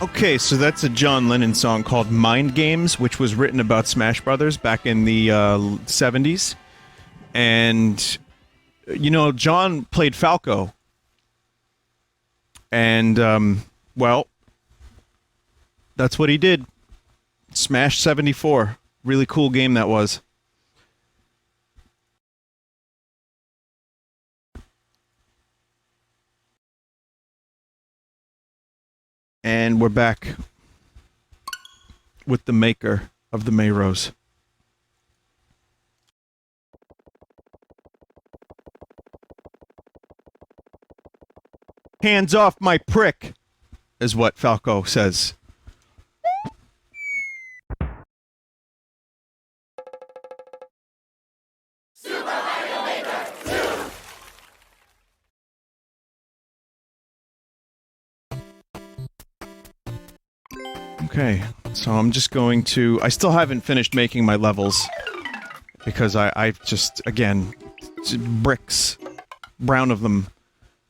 Okay, so that's a John Lennon song called Mind Games, which was written about Smash Brothers back in the 70s. And, you know, John played Falco. And, well, that's what he did. Smash 74. Really cool game that was. And we're back with the maker of the Mayrose. Hands off my prick, is what Falco says. Okay, so I'm just going to... I still haven't finished making my levels, because I've just, again, bricks, brown of them,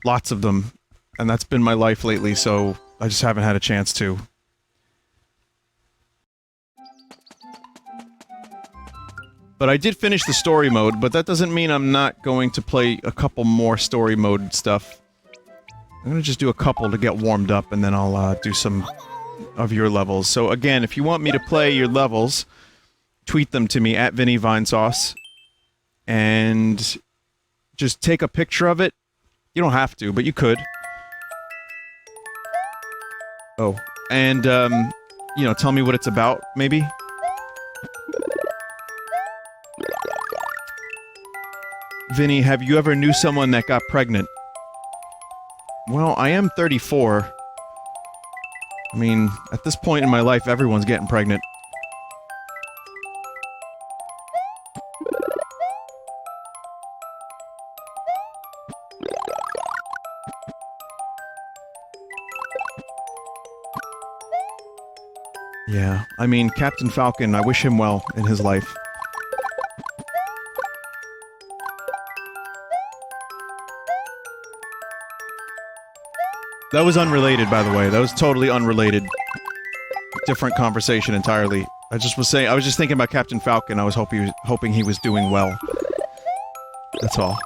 lots of them, and that's been my life lately, so I just haven't had a chance to. But I did finish the story mode, but that doesn't mean I'm not going to play a couple more story mode stuff. I'm gonna just do a couple to get warmed up, and then I'll do some of your levels. So again, if you want me to play your levels, tweet them to me at Vinny Vinesauce, and just take a picture of it. You don't have to, but you could. Oh, and you know, tell me what it's about, maybe? Vinny, have you ever knew someone that got pregnant? Well, I am 34. I mean, at this point in my life, everyone's getting pregnant. Yeah, I mean, Captain Falcon, I wish him well in his life. That was unrelated, by the way. That was totally unrelated. Different conversation entirely. I just was saying, I was just thinking about Captain Falcon. I was hoping he was doing well. That's all.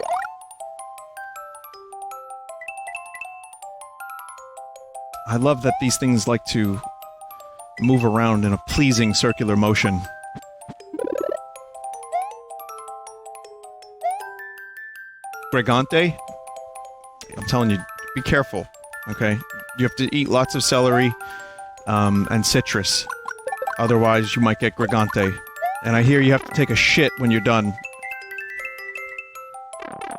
I love that these things like to move around in a pleasing circular motion. Gregante? I'm telling you, be careful. Okay? You have to eat lots of celery, and citrus. Otherwise, you might get Gregante. And I hear you have to take a shit when you're done.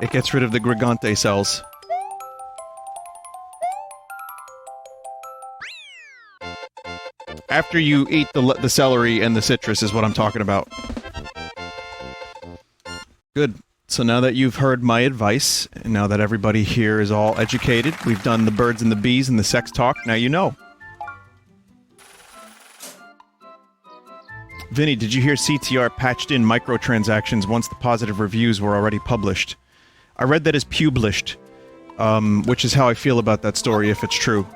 It gets rid of the Gregante cells. After you eat the celery and the citrus is what I'm talking about. Good. So now that you've heard my advice, and now that everybody here is all educated, we've done the birds and the bees and the sex talk, now you know. Vinny, did you hear CTR patched in microtransactions once the positive reviews were already published? I read that as published, which is how I feel about that story if it's true.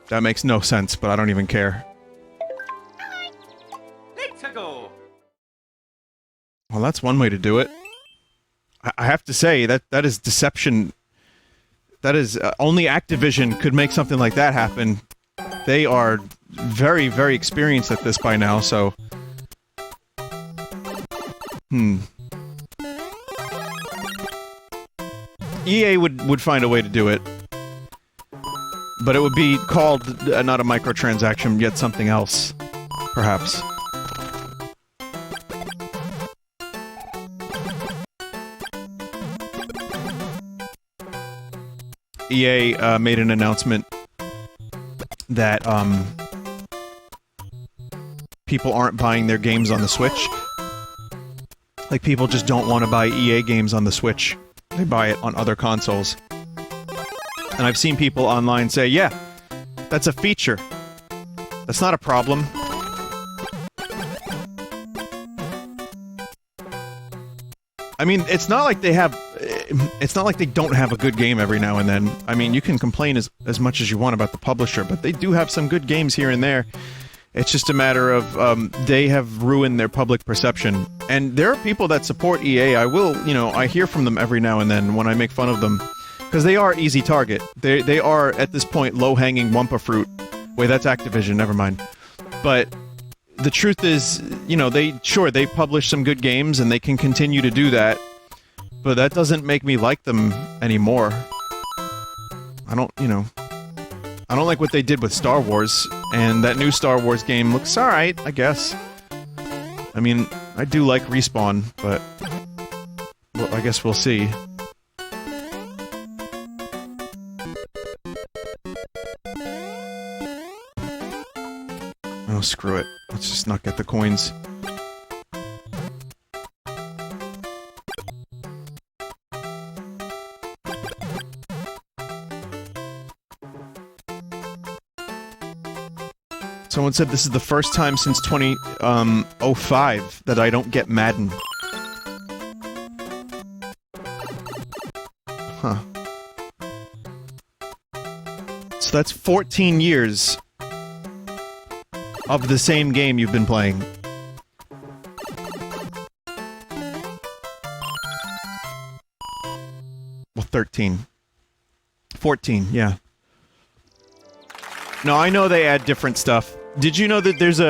That makes no sense, but I don't even care. Well, that's one way to do it. I have to say, that is deception. That is... only Activision could make something like that happen. They are very, very experienced at this by now, so... EA would find a way to do it. But it would be called not a microtransaction, yet something else. Perhaps. EA made an announcement that people aren't buying their games on the Switch. Like, people just don't want to buy EA games on the Switch. They buy it on other consoles. And I've seen people online say, yeah, that's a feature. That's not a problem. I mean, it's not like they have... it's not like they don't have a good game every now and then. I mean, you can complain as much as you want about the publisher, but they do have some good games here and there. It's just a matter of, they have ruined their public perception. And there are people that support EA. I will, you know, I hear from them every now and then when I make fun of them. Because they are easy target. They are, at this point, low-hanging Wumpa fruit. Wait, that's Activision, never mind. But the truth is, you know, they publish some good games, and they can continue to do that. But that doesn't make me like them anymore. I don't, you know... I don't like what they did with Star Wars, and that new Star Wars game looks alright, I guess. I mean, I do like Respawn, but... well, I guess we'll see. Oh, screw it. Let's just not get the coins. Someone said this is the first time since 2005 that I don't get Madden. Huh. So that's 14 years of the same game you've been playing. Well, 13. 14, yeah. No, I know they add different stuff. Did you know that there's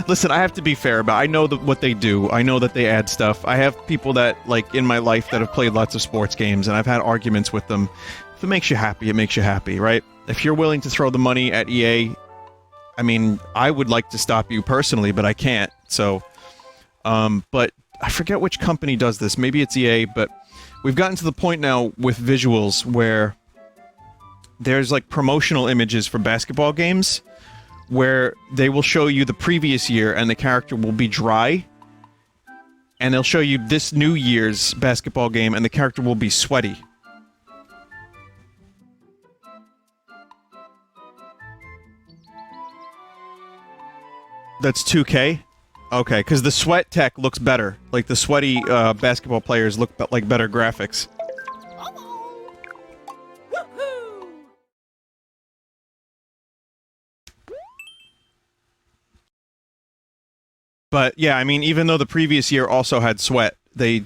listen, I have to be fair about it. I know what they do. I know that they add stuff. I have people that, like, in my life that have played lots of sports games, and I've had arguments with them. If it makes you happy, it makes you happy, right? If you're willing to throw the money at EA, I mean, I would like to stop you personally, but I can't, so... but I forget which company does this. Maybe it's EA, but we've gotten to the point now with visuals where... there's, like, promotional images for basketball games where they will show you the previous year and the character will be dry, and they'll show you this new year's basketball game and the character will be sweaty. That's 2K? Okay, because the sweat tech looks better. Like, the sweaty, basketball players look like better graphics. But, yeah, I mean, even though the previous year also had sweat, they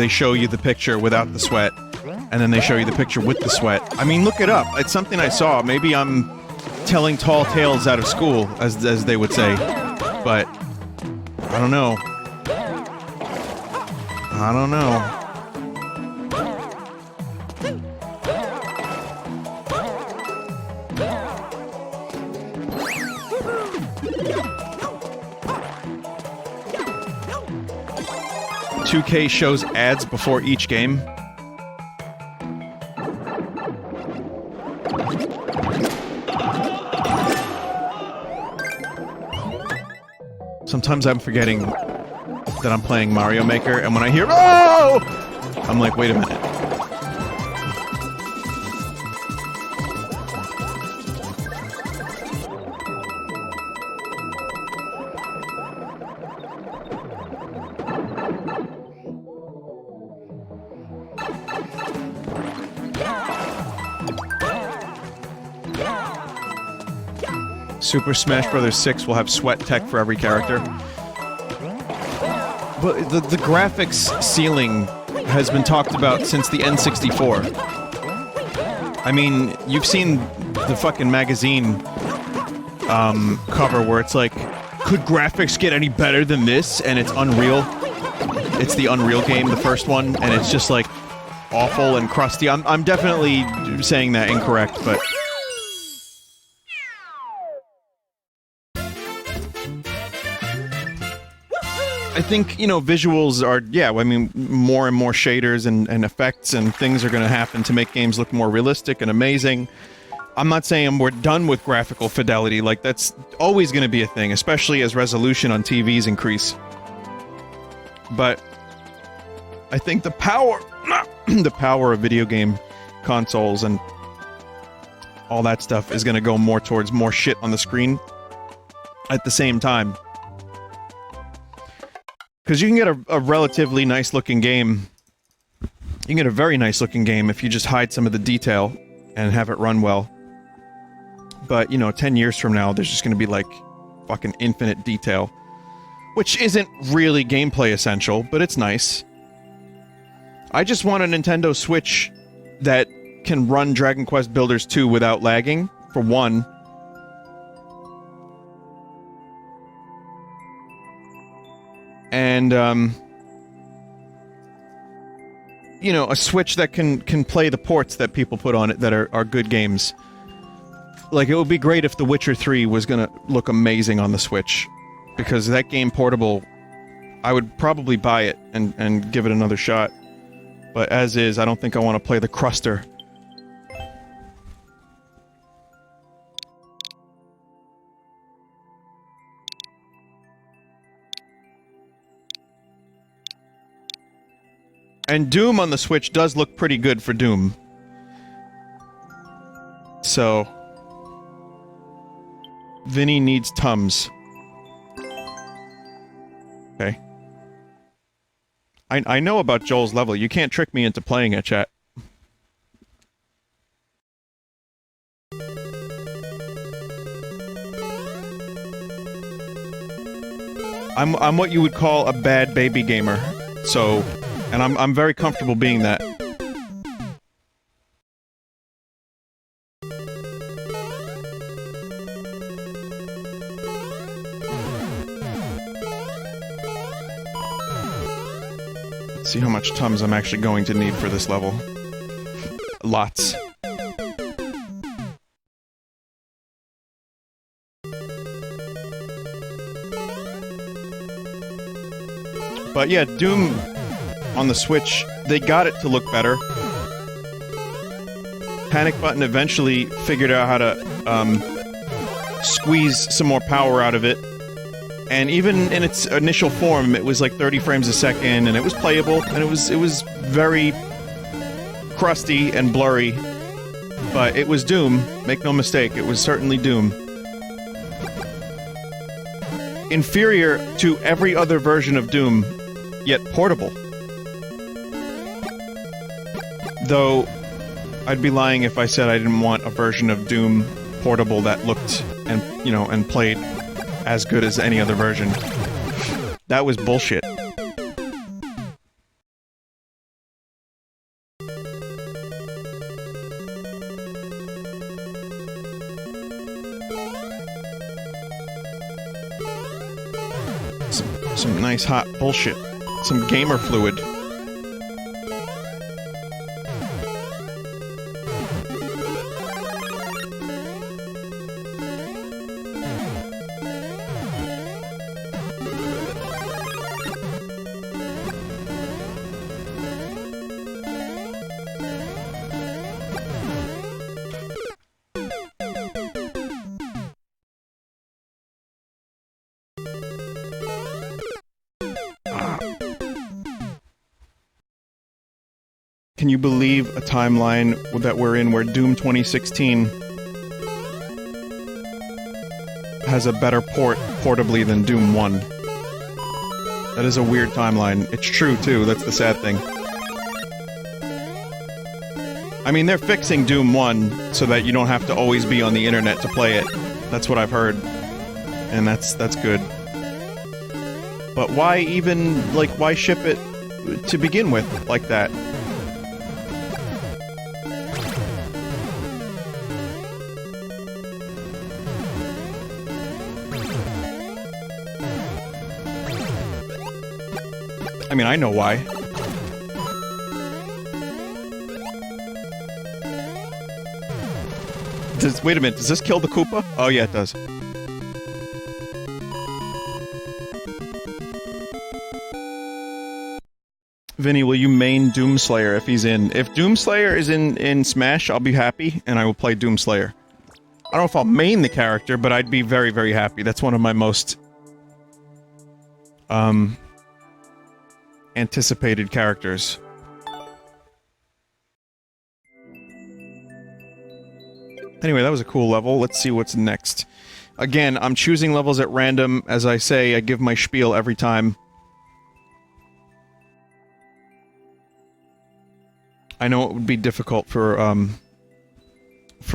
show you the picture without the sweat, and then they show you the picture with the sweat. I mean, look it up. It's something I saw. Maybe I'm telling tall tales out of school, as they would say. But, I don't know. I don't know. 2K shows ads before each game. Sometimes I'm forgetting that I'm playing Mario Maker, and when I hear "Oh!" I'm like, wait a minute. Super Smash Bros. 6 will have sweat tech for every character. But the graphics ceiling has been talked about since the N64. I mean, you've seen the fucking magazine cover where it's like, could graphics get any better than this? And it's Unreal. It's the Unreal game, the first one, and it's just like awful and crusty. I'm definitely saying that incorrect, but... I think, you know, visuals are, yeah, I mean, more and more shaders and effects and things are going to happen to make games look more realistic and amazing. I'm not saying we're done with graphical fidelity, like, that's always going to be a thing, especially as resolution on TVs increase. But I think the power, the power of video game consoles and all that stuff is going to go more towards more shit on the screen at the same time. Because you can get a relatively nice-looking game. You can get a very nice-looking game if you just hide some of the detail and have it run well. But, you know, 10 years from now, there's just gonna be, like, fucking infinite detail. Which isn't really gameplay essential, but it's nice. I just want a Nintendo Switch that can run Dragon Quest Builders 2 without lagging, for one. And, you know, a Switch that can play the ports that people put on it that are good games. Like, it would be great if The Witcher 3 was gonna look amazing on the Switch. Because that game portable, I would probably buy it and give it another shot. But as is, I don't think I want to play the cruster. And Doom on the Switch does look pretty good for Doom. So... Vinny needs Tums. Okay. I know about Joel's level. You can't trick me into playing it, chat. I'm what you would call a bad baby gamer. So... And I'm very comfortable being that. Let's see how much Tums I'm actually going to need for this level. Lots. But yeah, Doom... on the Switch, they got it to look better. Panic Button eventually figured out how to, squeeze some more power out of it. And even in its initial form, it was like 30 frames a second, and it was playable, and it was very crusty and blurry. But it was Doom, make no mistake, it was certainly Doom. Inferior to every other version of Doom, yet portable. Though, I'd be lying if I said I didn't want a version of Doom portable that looked and, you know, and played as good as any other version. That was bullshit. Some nice hot bullshit. Some gamer fluid. Can you believe a timeline that we're in where Doom 2016 has a better portably than Doom 1? That is a weird timeline. It's true, too. That's the sad thing. I mean, they're fixing Doom 1 so that you don't have to always be on the internet to play it. That's what I've heard. And that's good. But why even, like, why ship it to begin with like that? I mean, I know why. Wait a minute, does this kill the Koopa? Oh yeah, it does. Vinny, will you main Doomslayer if he's in? If Doomslayer is in Smash, I'll be happy, and I will play Doomslayer. I don't know if I'll main the character, but I'd be very, very happy. That's one of my most... anticipated characters. Anyway, that was a cool level. Let's see what's next. Again, I'm choosing levels at random. As I say, I give my spiel every time. I know it would be difficult for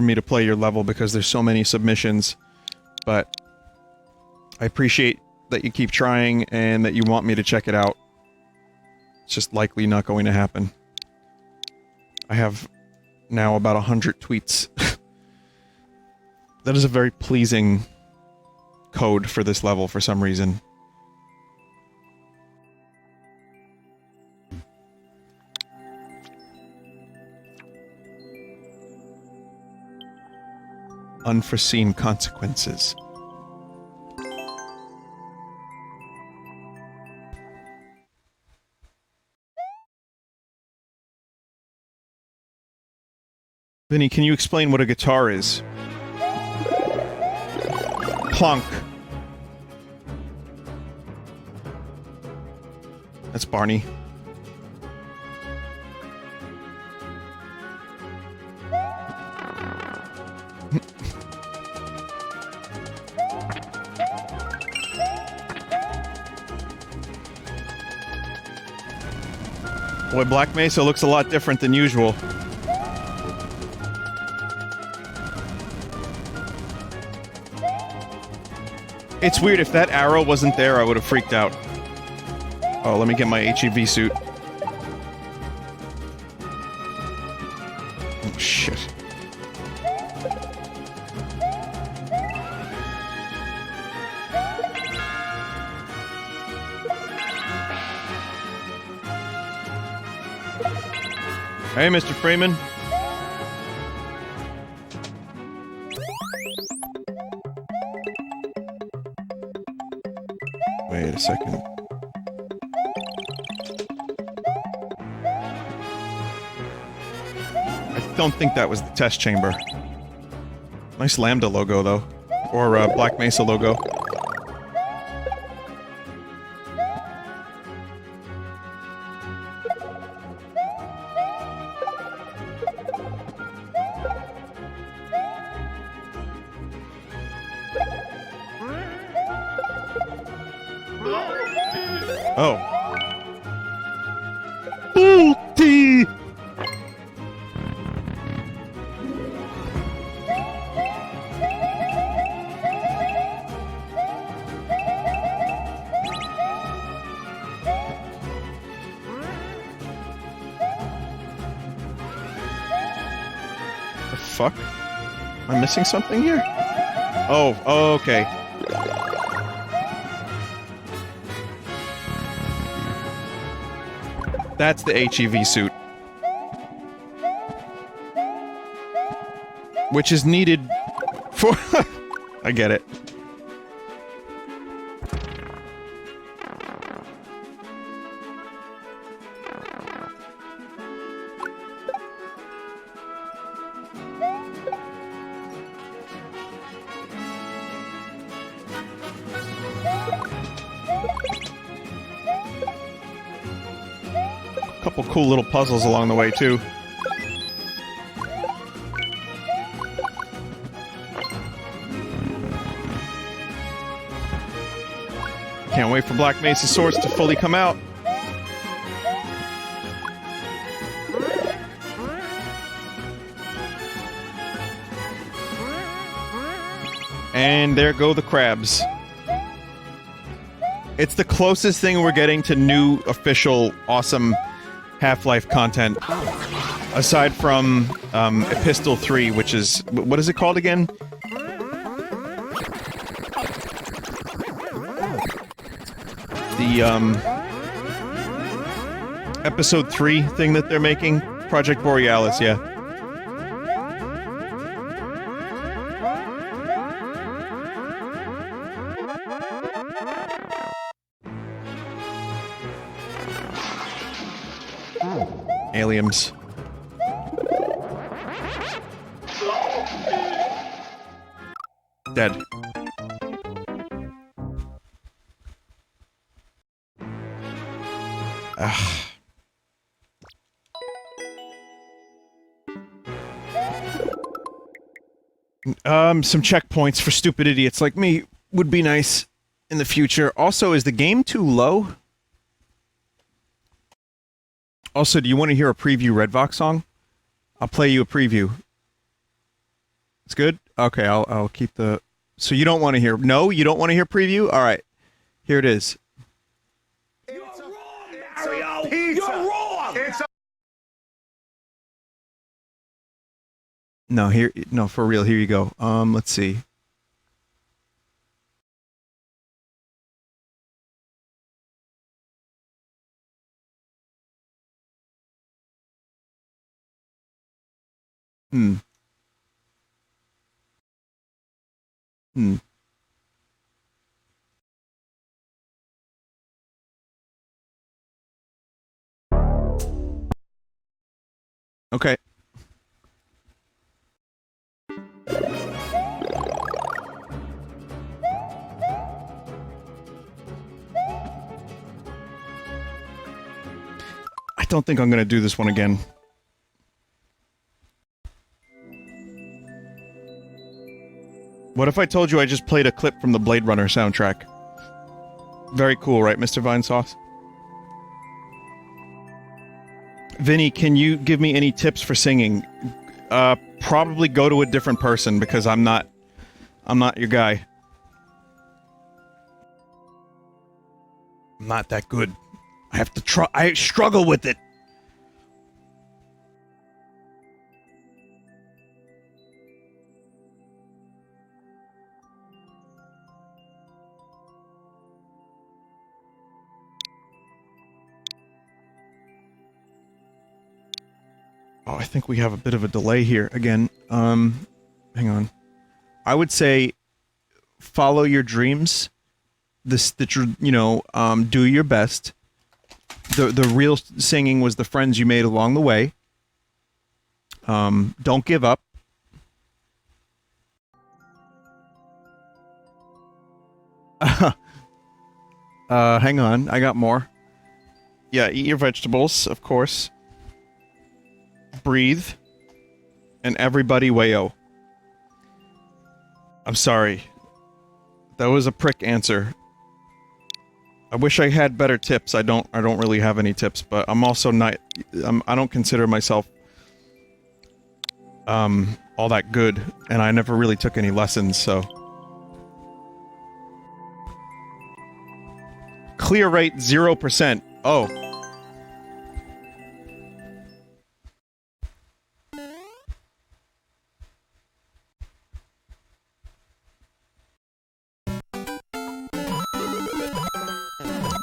me to play your level because there's so many submissions, but I appreciate that you keep trying and that you want me to check it out. It's just likely not going to happen. I have now about 100 tweets. That is a very pleasing code for this level for some reason. Unforeseen consequences. Vinny, can you explain what a guitar is? Plonk. That's Barney. Boy, Black Mesa looks a lot different than usual. It's weird, if that arrow wasn't there, I would have freaked out. Oh, let me get my HEV suit. Oh, shit. Hey, Mr. Freeman. Wait a second. I don't think that was the test chamber. Nice Lambda logo, though. Or, Black Mesa logo. Oh. Booty! The fuck? Am I missing something here? Oh, okay. That's the HEV suit. Which is needed for... I get it. Couple cool little puzzles along the way, too. Can't wait for Black Mesa swords to fully come out. And there go the crabs. It's the closest thing we're getting to new, official, awesome Half-Life content. Aside from, Epistle 3, which is... What is it called again? The, Episode 3 thing that they're making? Project Borealis, yeah. Aliens. Dead. Some checkpoints for stupid idiots like me would be nice in the future. Also, is the game too low? Also, do you want to hear a preview Redvox song? I'll play you a preview. It's good? Okay, I'll keep the... So you don't want to hear... No, you don't want to hear preview? All right. Here it is. You're wrong, Mario! You're wrong! No, for real. Here you go. Let's see. Hmm. Okay. I don't think I'm going to do this one again. What if I told you I just played a clip from the Blade Runner soundtrack? Very cool, right, Mr. Vinesauce? Vinny, can you give me any tips for singing? Probably go to a different person because I'm not your guy. I'm not that good. I have to try. I struggle with it. Oh, I think we have a bit of a delay here again. Hang on. I would say follow your dreams. Do your best. The real singing was the friends you made along the way. Don't give up. Hang on, I got more. Yeah, eat your vegetables, of course. Breathe. And everybody wayo. I'm sorry. That was a prick answer. I wish I had better tips. I don't really have any tips, but I'm also not... I don't consider myself... all that good, and I never really took any lessons, so... Clear rate 0%. Oh.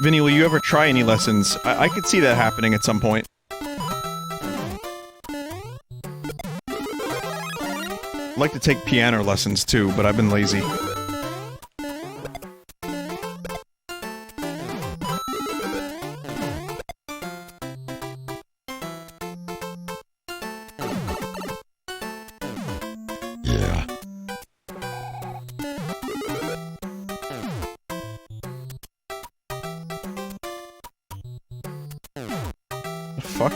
Vinny, will you ever try any lessons? I could see that happening at some point. I'd like to take piano lessons too, but I've been lazy. Yeah. The fuck?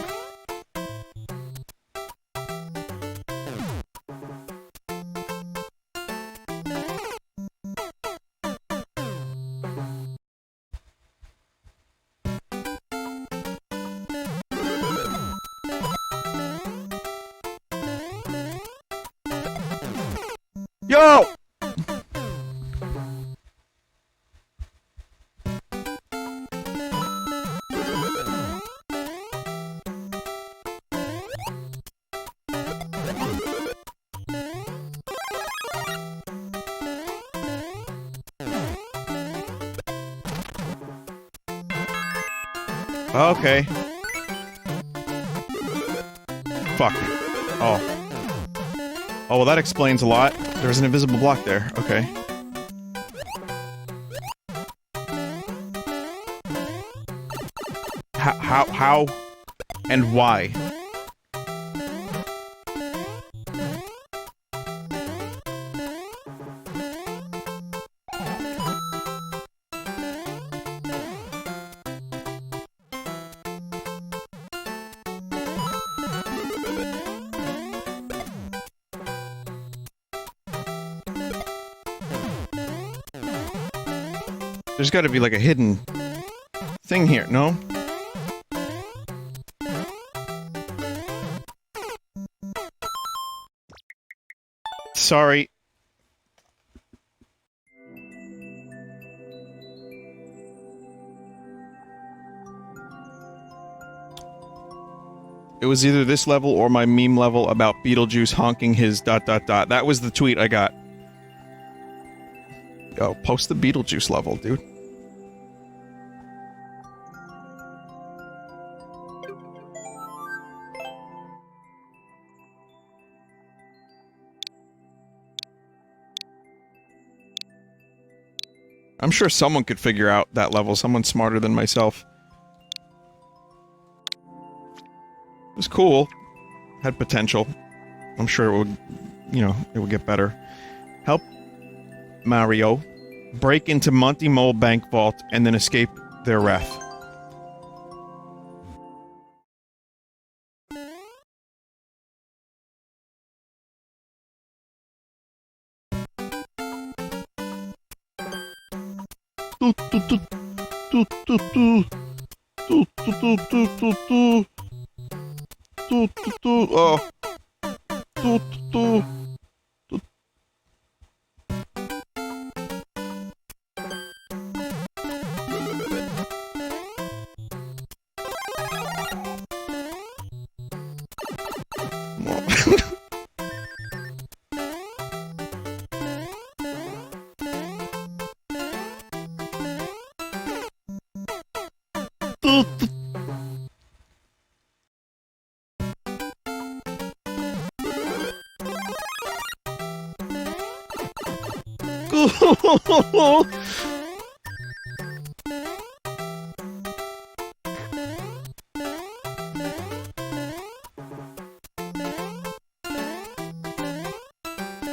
Yo! Okay. Fuck. Oh. Oh, well that explains a lot. There's an invisible block there. Okay. How, and why? There's gotta be like a hidden thing here, no? Sorry. It was either this level or my meme level about Beetlejuice honking his ... That was the tweet I got. Yo, post the Beetlejuice level, dude. I'm sure someone could figure out that level, someone smarter than myself. It was cool. Had potential. I'm sure it would, you know, it would get better. Help Mario break into Monty Mole Bank Vault and then escape their wrath.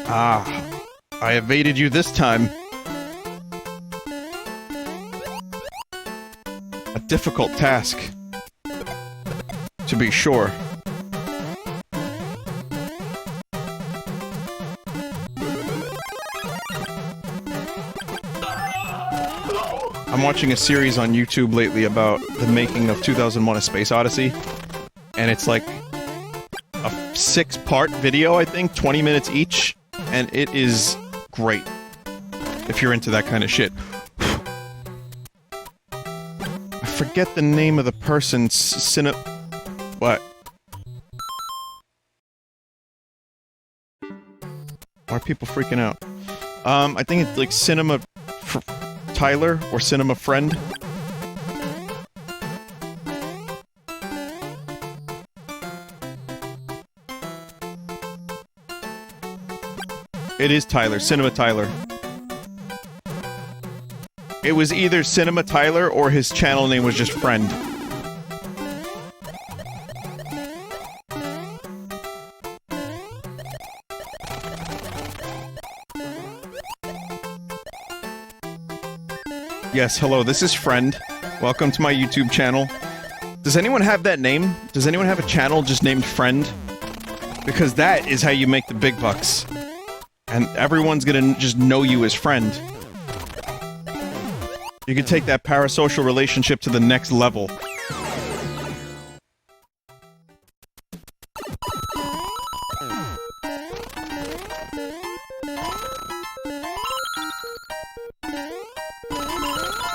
Ah, I evaded you this time. A difficult task, to be sure. I'm watching a series on YouTube lately about the making of 2001: A Space Odyssey, and it's like a 6-part video, I think, 20 minutes each, and it is great if you're into that kind of shit. I forget the name of the person. What? Why are people freaking out? I think it's like Cinema Tyler or Cinema Friend. It is Tyler, Cinema Tyler. It was either Cinema Tyler or his channel name was just Friend. Yes, hello, this is Friend. Welcome to my YouTube channel. Does anyone have that name? Does anyone have a channel just named Friend? Because that is how you make the big bucks. And everyone's gonna just know you as Friend. You can take that parasocial relationship to the next level.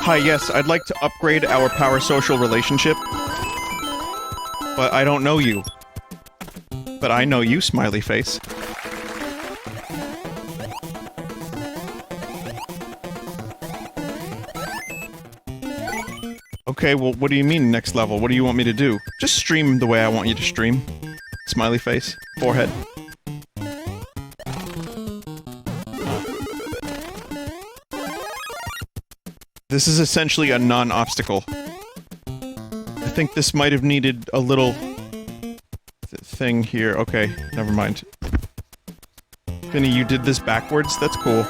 Hi, yes, I'd like to upgrade our parasocial relationship. But I don't know you. But I know you, smiley face. Okay, well, what do you mean, next level? What do you want me to do? Just stream the way I want you to stream. Smiley face. Forehead. This is essentially a non-obstacle. I think this might have needed a little... thing here. Okay, never mind. Vinny, you did this backwards? That's cool.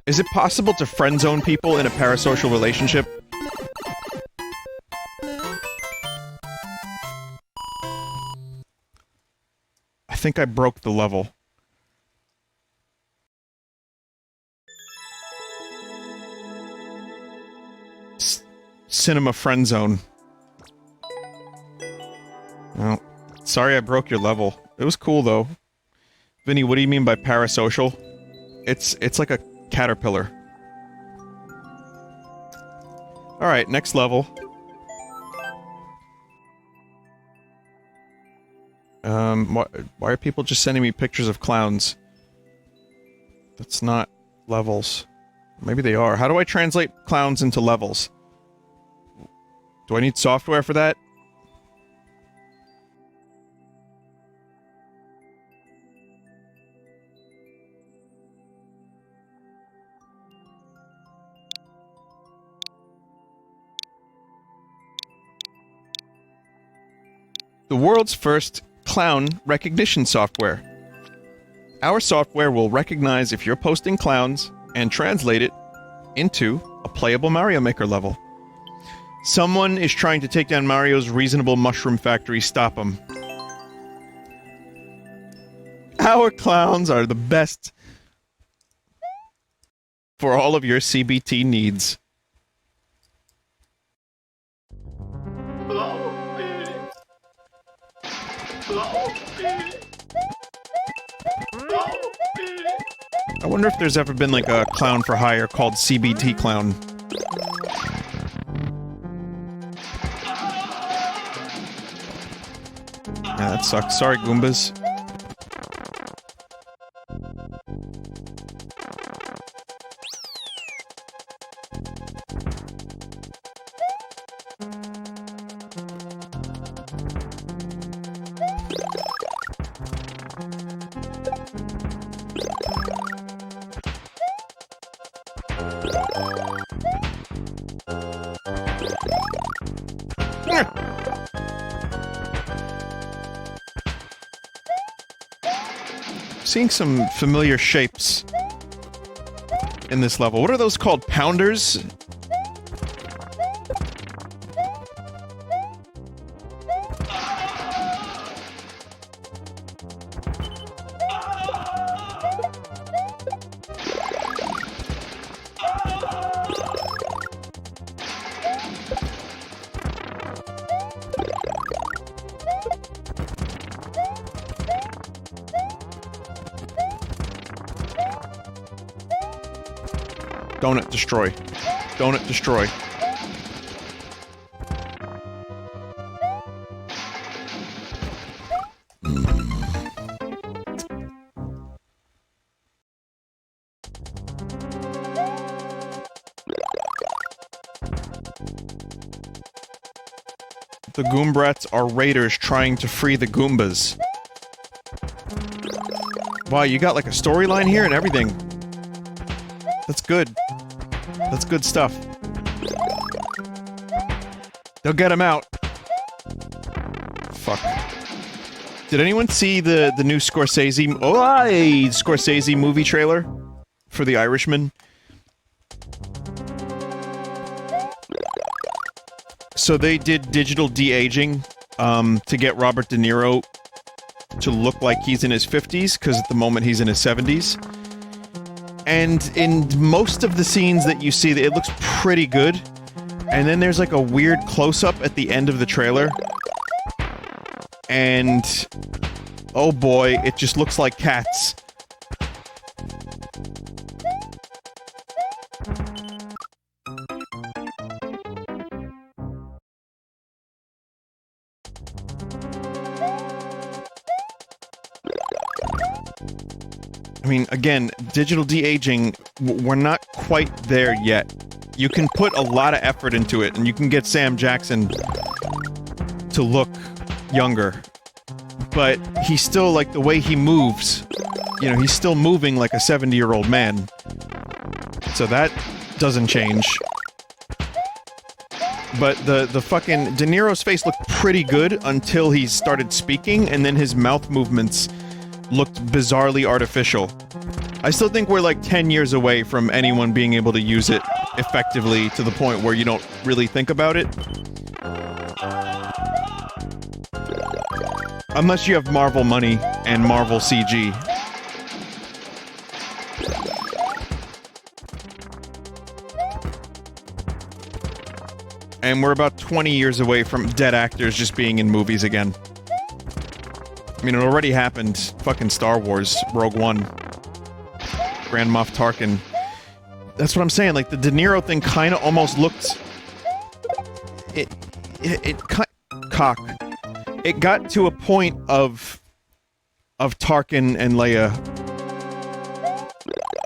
Is it possible to friend-zone people in a parasocial relationship? I think I broke the level. Cinema friend zone. Sorry I broke your level. It was cool, though. Vinny, what do you mean by parasocial? It's like a caterpillar. Alright, next level. Why are people just sending me pictures of clowns? That's not levels. Maybe they are. How do I translate clowns into levels? Do I need software for that? The world's first clown recognition software. Our software will recognize if you're posting clowns and translate it into a playable Mario Maker level. Someone is trying to take down Mario's reasonable mushroom factory. Stop him. Our clowns are the best for all of your CBT needs. I wonder if there's ever been like a clown for hire called CBT Clown. Yeah, that sucks. Sorry, Goombas. Seeing some familiar shapes in this level. What are those called? Pounders? Donut destroy. Donut destroy. The Goombrats are raiders trying to free the Goombas. Wow, you got like a storyline here and everything. That's good. That's good stuff. They'll get him out. Fuck. Did anyone see the new Scorsese movie trailer for The Irishman? So they did digital de-aging to get Robert De Niro to look like he's in his 50s, because at the moment he's in his 70s. And in most of the scenes that you see, it looks pretty good. And then there's like a weird close-up at the end of the trailer. And oh boy, it just looks like cats. I mean, again, digital de-aging, we're not quite there yet. You can put a lot of effort into it, and you can get Sam Jackson to look younger. But he's still, like, the way he moves, you know, he's still moving like a 70-year-old man. So that doesn't change. But the fucking... De Niro's face looked pretty good until he started speaking, and then his mouth movements looked bizarrely artificial. I still think we're like 10 years away from anyone being able to use it effectively to the point where you don't really think about it. Unless you have Marvel money and Marvel CG. And we're about 20 years away from dead actors just being in movies again. I mean, it already happened. Fucking Star Wars, Rogue One. Grand Moff Tarkin. That's what I'm saying, like, the De Niro thing kinda almost looked... It got to a point of Tarkin and Leia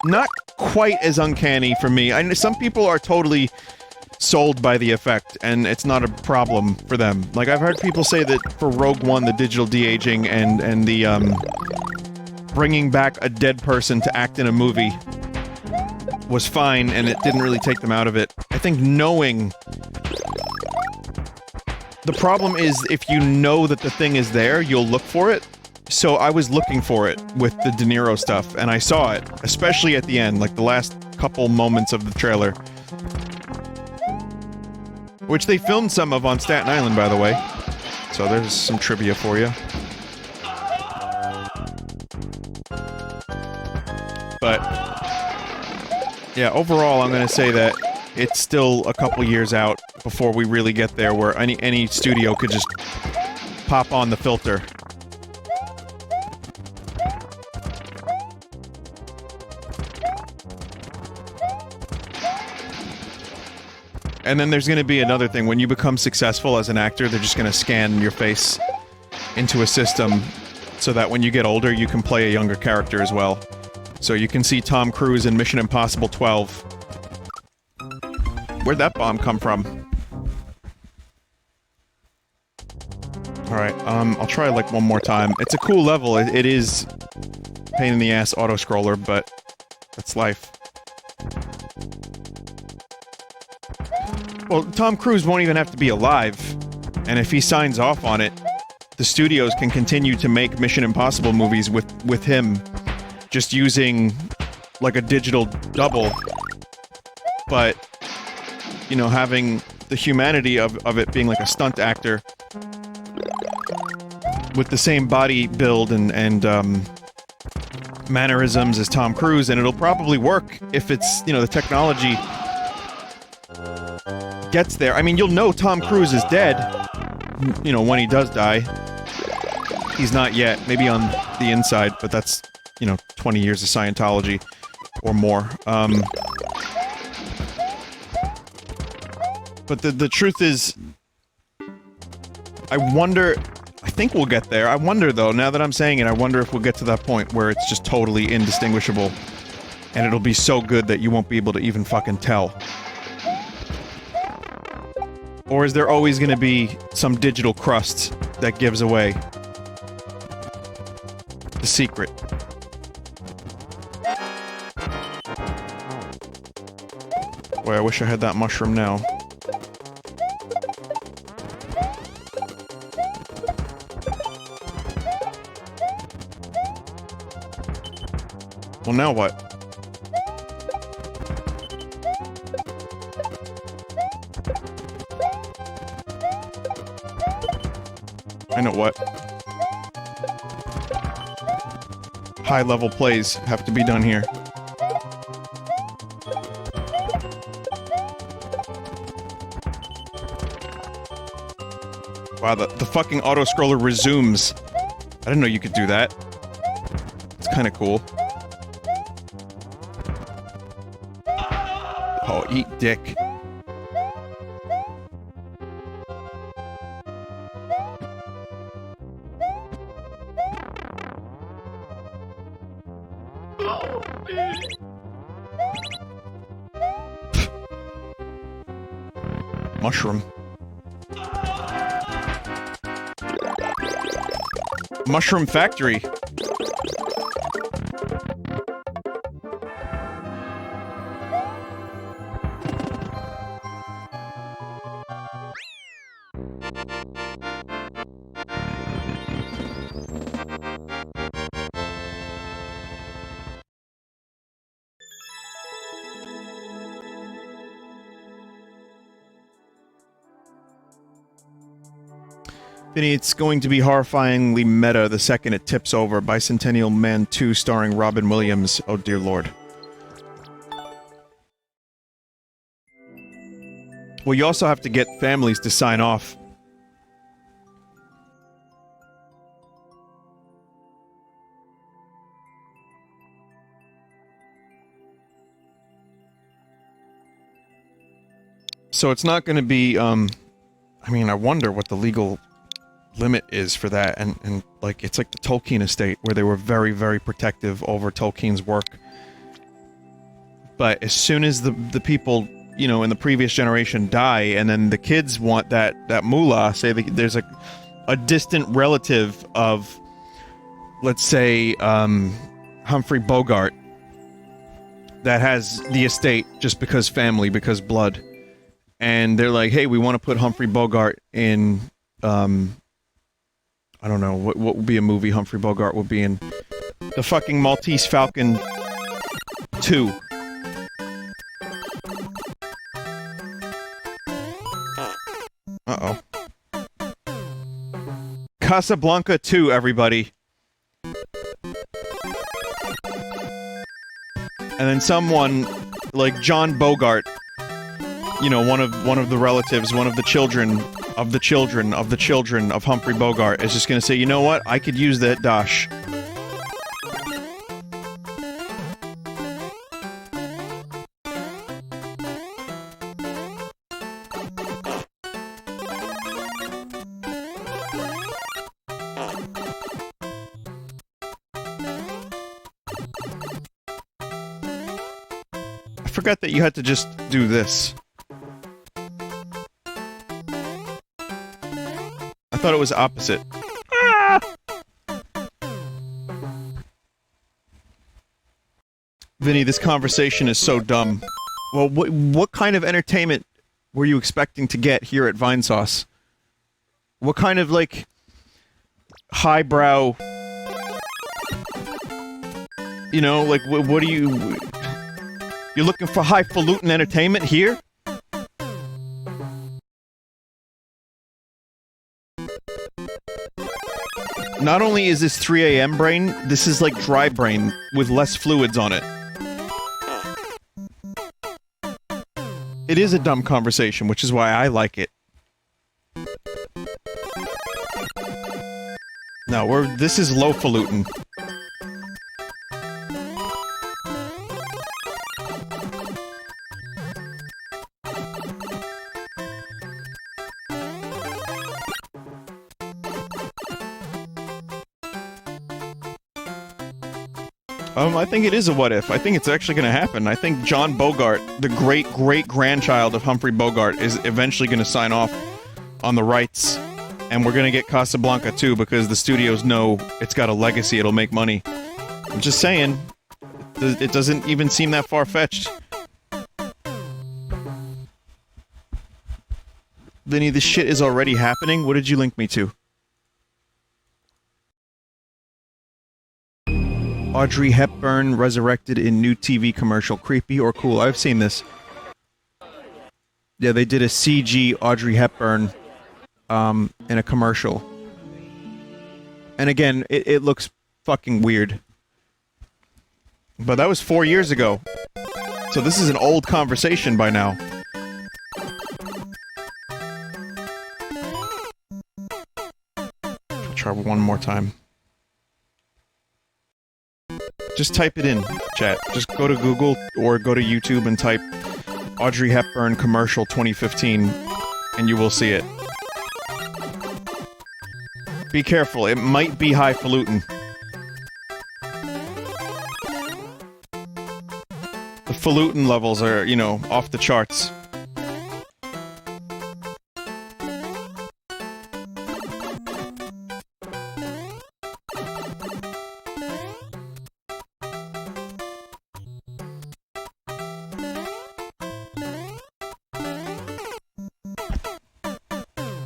not quite as uncanny for me. I know some people are totally sold by the effect, and it's not a problem for them. Like, I've heard people say that for Rogue One, the digital de-aging and the, bringing back a dead person to act in a movie was fine, and it didn't really take them out of it. I think knowing... The problem is, if you know that the thing is there, you'll look for it. So I was looking for it with the De Niro stuff, and I saw it, especially at the end, like the last couple moments of the trailer. Which they filmed some of on Staten Island, by the way. So there's some trivia for you. But, yeah, overall I'm gonna say that it's still a couple years out before we really get there where any studio could just pop on the filter. And then there's gonna be another thing. When you become successful as an actor, they're just gonna scan your face into a system so that when you get older, you can play a younger character as well. So you can see Tom Cruise in Mission Impossible 12. Where'd that bomb come from? Alright, I'll try like one more time. It's a cool level. It is pain in the ass auto-scroller, but that's life. Well, Tom Cruise won't even have to be alive, and if he signs off on it, the studios can continue to make Mission Impossible movies with him, just using, like, a digital double, but, you know, having the humanity of it being like a stunt actor, with the same body build and mannerisms as Tom Cruise, and it'll probably work if it's, you know, the technology gets there. I mean, you'll know Tom Cruise is dead, you know, when he does die. He's not yet, maybe on the inside, but that's, you know, 20 years of Scientology, or more. But the truth is, I wonder... I think we'll get there. I wonder, though, now that I'm saying it, I wonder if we'll get to that point where it's just totally indistinguishable. And it'll be so good that you won't be able to even fucking tell. Or is there always gonna be some digital crust that gives away the secret? Boy, I wish I had that mushroom now. Well, now what? I know what. High-level plays have to be done here. Wow, the fucking auto-scroller resumes. I didn't know you could do that. It's kinda cool. Oh, eat dick. Mushroom. Mushroom Factory. Vinny, it's going to be horrifyingly meta the second it tips over. Bicentennial Man 2 starring Robin Williams. Oh dear lord. Well, you also have to get families to sign off. So it's not going to be, I mean, I wonder what the legal limit is for that, and like, it's like the Tolkien estate, where they were very, very protective over Tolkien's work. But as soon as the people, you know, in the previous generation die, and then the kids want that moolah, say there's a distant relative of, let's say, Humphrey Bogart, that has the estate just because family, because blood. And they're like, hey, we want to put Humphrey Bogart in, I don't know, what would be a movie Humphrey Bogart would be in? The fucking Maltese Falcon 2. Uh-oh. Casablanca 2, everybody. And then someone, like John Bogart, you know, one of the relatives, one of the children of the children of the children of Humphrey Bogart, is just gonna say, you know what, I could use that dash. I forgot that you had to just do this. I thought it was opposite. Ah! Vinny, this conversation is so dumb. Well, what kind of entertainment were you expecting to get here at Vinesauce? What kind of, like, highbrow... You know, like, what do you... You're looking for highfalutin entertainment here? Not only is this 3 a.m. brain, this is like dry brain with less fluids on it. It is a dumb conversation, which is why I like it. No, this is low-falutin. I think it is a what if. I think it's actually going to happen. I think John Bogart, the great-great-grandchild of Humphrey Bogart, is eventually going to sign off on the rights. And we're going to get Casablanca too, because the studios know it's got a legacy, it'll make money. I'm just saying, it doesn't even seem that far-fetched. Vinny, this shit is already happening? What did you link me to? Audrey Hepburn resurrected in new TV commercial. Creepy or cool? I've seen this. Yeah, they did a CG Audrey Hepburn in a commercial. And again, it looks fucking weird. But that was 4 years ago. So this is an old conversation by now. I'll try one more time. Just type it in, chat. Just go to Google or go to YouTube and type Audrey Hepburn commercial 2015 and you will see it. Be careful, it might be highfalutin. The falutin levels are, you know, off the charts.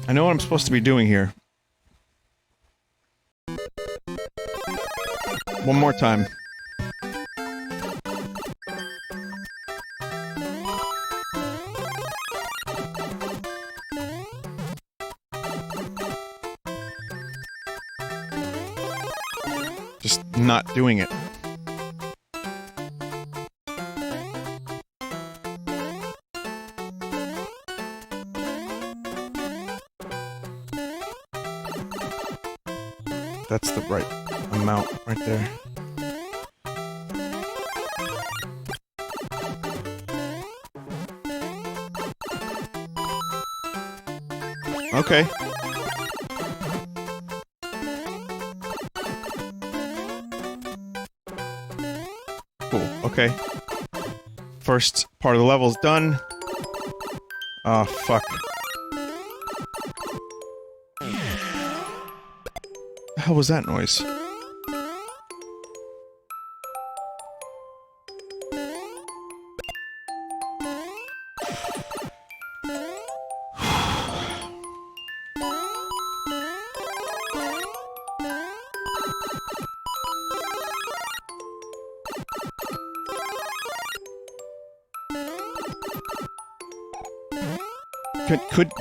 I know what I'm supposed to be doing here. One more time. Just not doing it. That's the right amount right there. Okay. Cool, okay. First part of the level's done. Oh, fuck. The hell was that noise?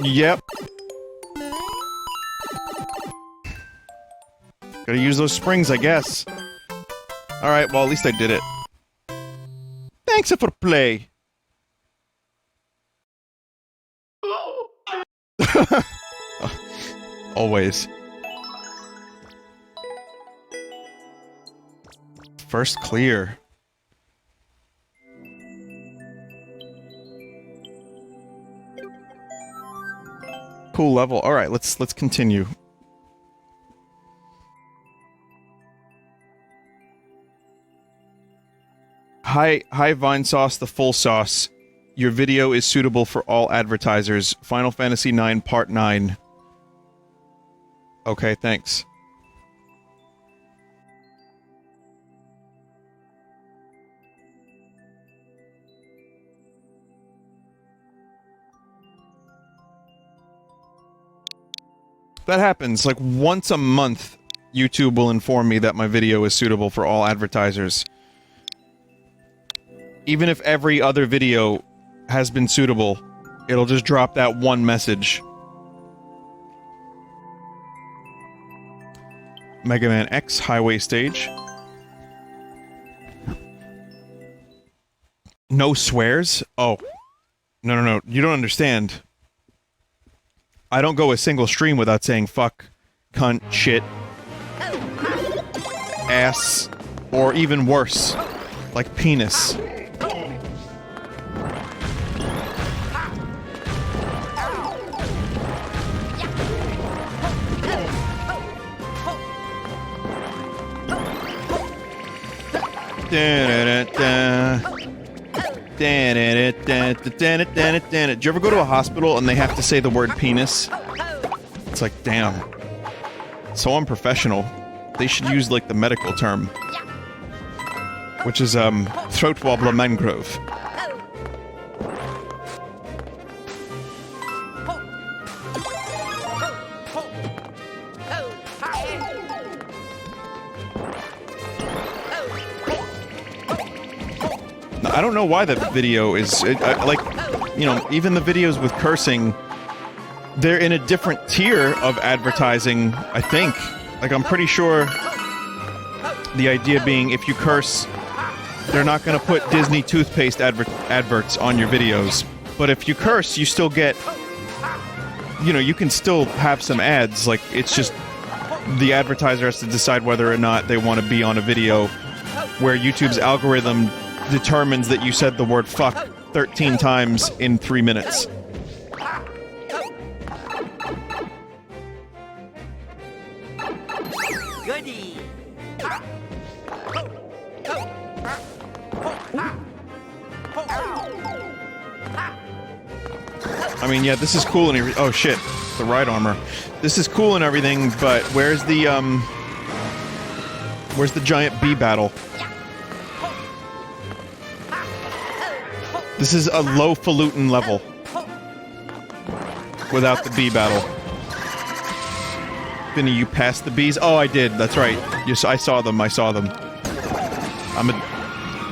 Yep. Gotta use those springs, I guess. Alright, well, at least I did it. Thanks for play. Always. First clear. Cool level. Alright, let's continue. Hi Vinesauce, the full sauce. Your video is suitable for all advertisers. Final Fantasy IX Part 9. Okay, thanks. That happens, like, once a month, YouTube will inform me that my video is suitable for all advertisers. Even if every other video has been suitable, it'll just drop that one message. Mega Man X Highway Stage. No swears? Oh. No, you don't understand. I don't go a single stream without saying fuck, cunt, shit, ass, or even worse, like penis. Do you ever go to a hospital and they have to say the word penis? It's like, damn. So unprofessional. They should use, like, the medical term. Which is, throat wobbler mangrove. I don't know why that video is... like, you know, even the videos with cursing, they're in a different tier of advertising, I think. Like, I'm pretty sure the idea being if you curse, they're not gonna put Disney toothpaste adverts on your videos. But if you curse, you still get... You know, you can still have some ads. Like, it's just... The advertiser has to decide whether or not they want to be on a video where YouTube's algorithm determines that you said the word fuck 13 times in 3 minutes. Goody. I mean, yeah, this is cool and everything. Oh shit, the ride armor. This is cool and everything, but where's the giant bee battle? This is a low-falutin level. Without the bee battle. Vinny, you passed the bees? Oh, I did, that's right. Yes, I saw them, I'm a...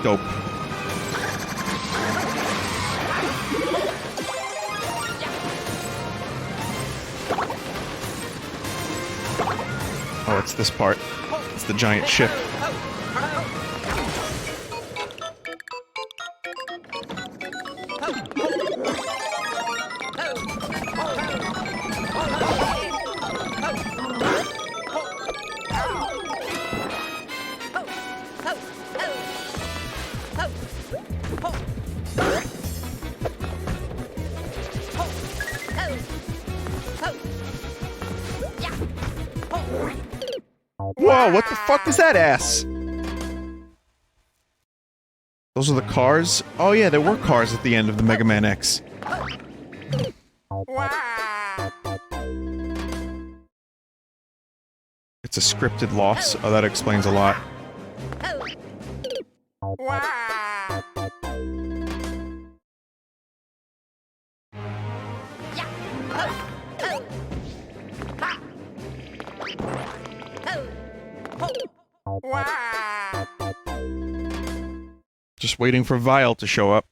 dope. Oh, it's this part. It's the giant ship. Whoa, what the fuck is that ass? Those are the cars? Oh yeah, there were cars at the end of the Mega Man X. It's a scripted loss? Oh, that explains a lot. Just waiting for Vile to show up.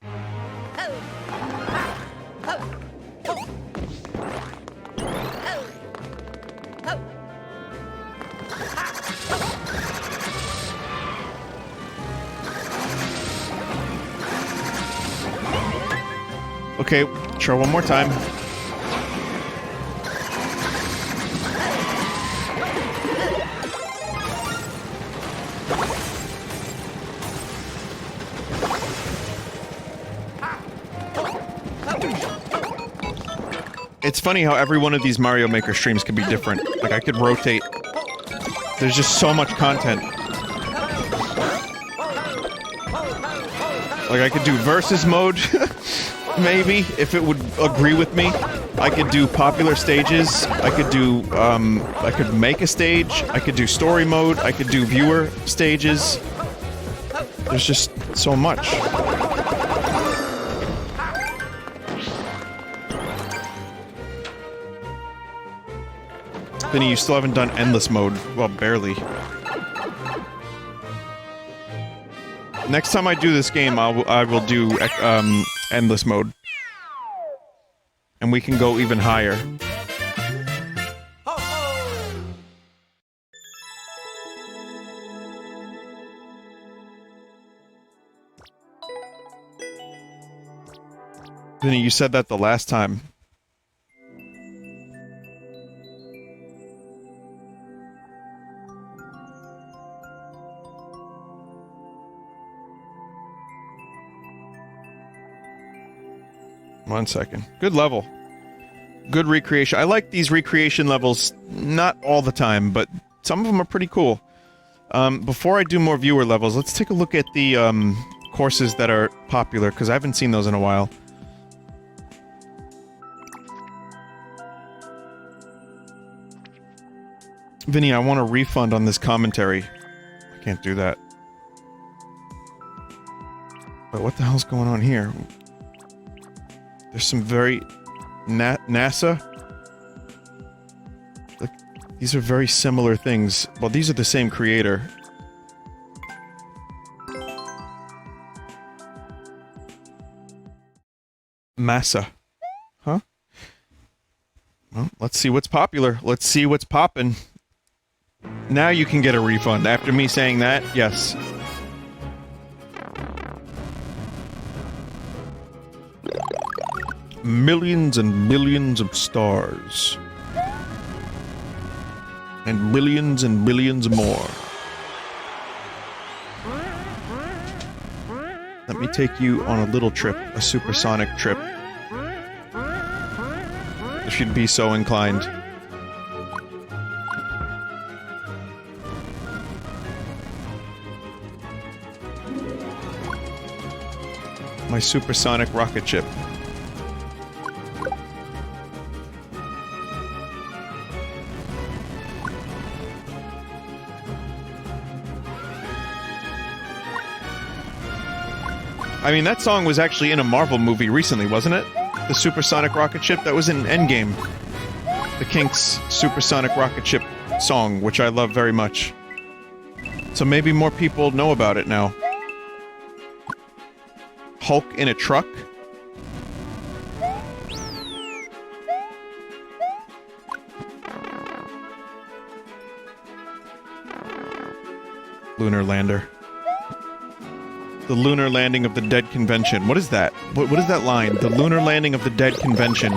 Okay, try one more time. It's funny how every one of these Mario Maker streams can be different. Like, I could rotate. There's just so much content. Like, I could do versus mode, maybe, if it would agree with me. I could do popular stages. I could do, I could make a stage. I could do story mode. I could do viewer stages. There's just so much. Vinny, you still haven't done endless mode. Well, barely. Next time I do this game, I will do endless mode, and we can go even higher. Vinny, you said that the last time. One second. Good level. Good recreation. I like these recreation levels, not all the time, but some of them are pretty cool. Before I do more viewer levels, let's take a look at the courses that are popular, because I haven't seen those in a while. Vinny, I want a refund on this commentary. I can't do that. But what the hell's going on here? There's some very... NASA? Like, these are very similar things. Well, these are the same creator. Massa. Huh? Well, let's see what's popular. Let's see what's poppin'. Now you can get a refund. After me saying that, yes. Millions and millions of stars. And millions more. Let me take you on a little trip, a supersonic trip. If you'd be so inclined. My supersonic rocket ship. I mean, that song was actually in a Marvel movie recently, wasn't it? The supersonic rocket ship? That was in Endgame. The Kinks' supersonic rocket ship song, which I love very much. So maybe more people know about it now. Hulk in a truck? Lunar lander. The lunar landing of the dead convention. What is that? What is that line? The lunar landing of the dead convention.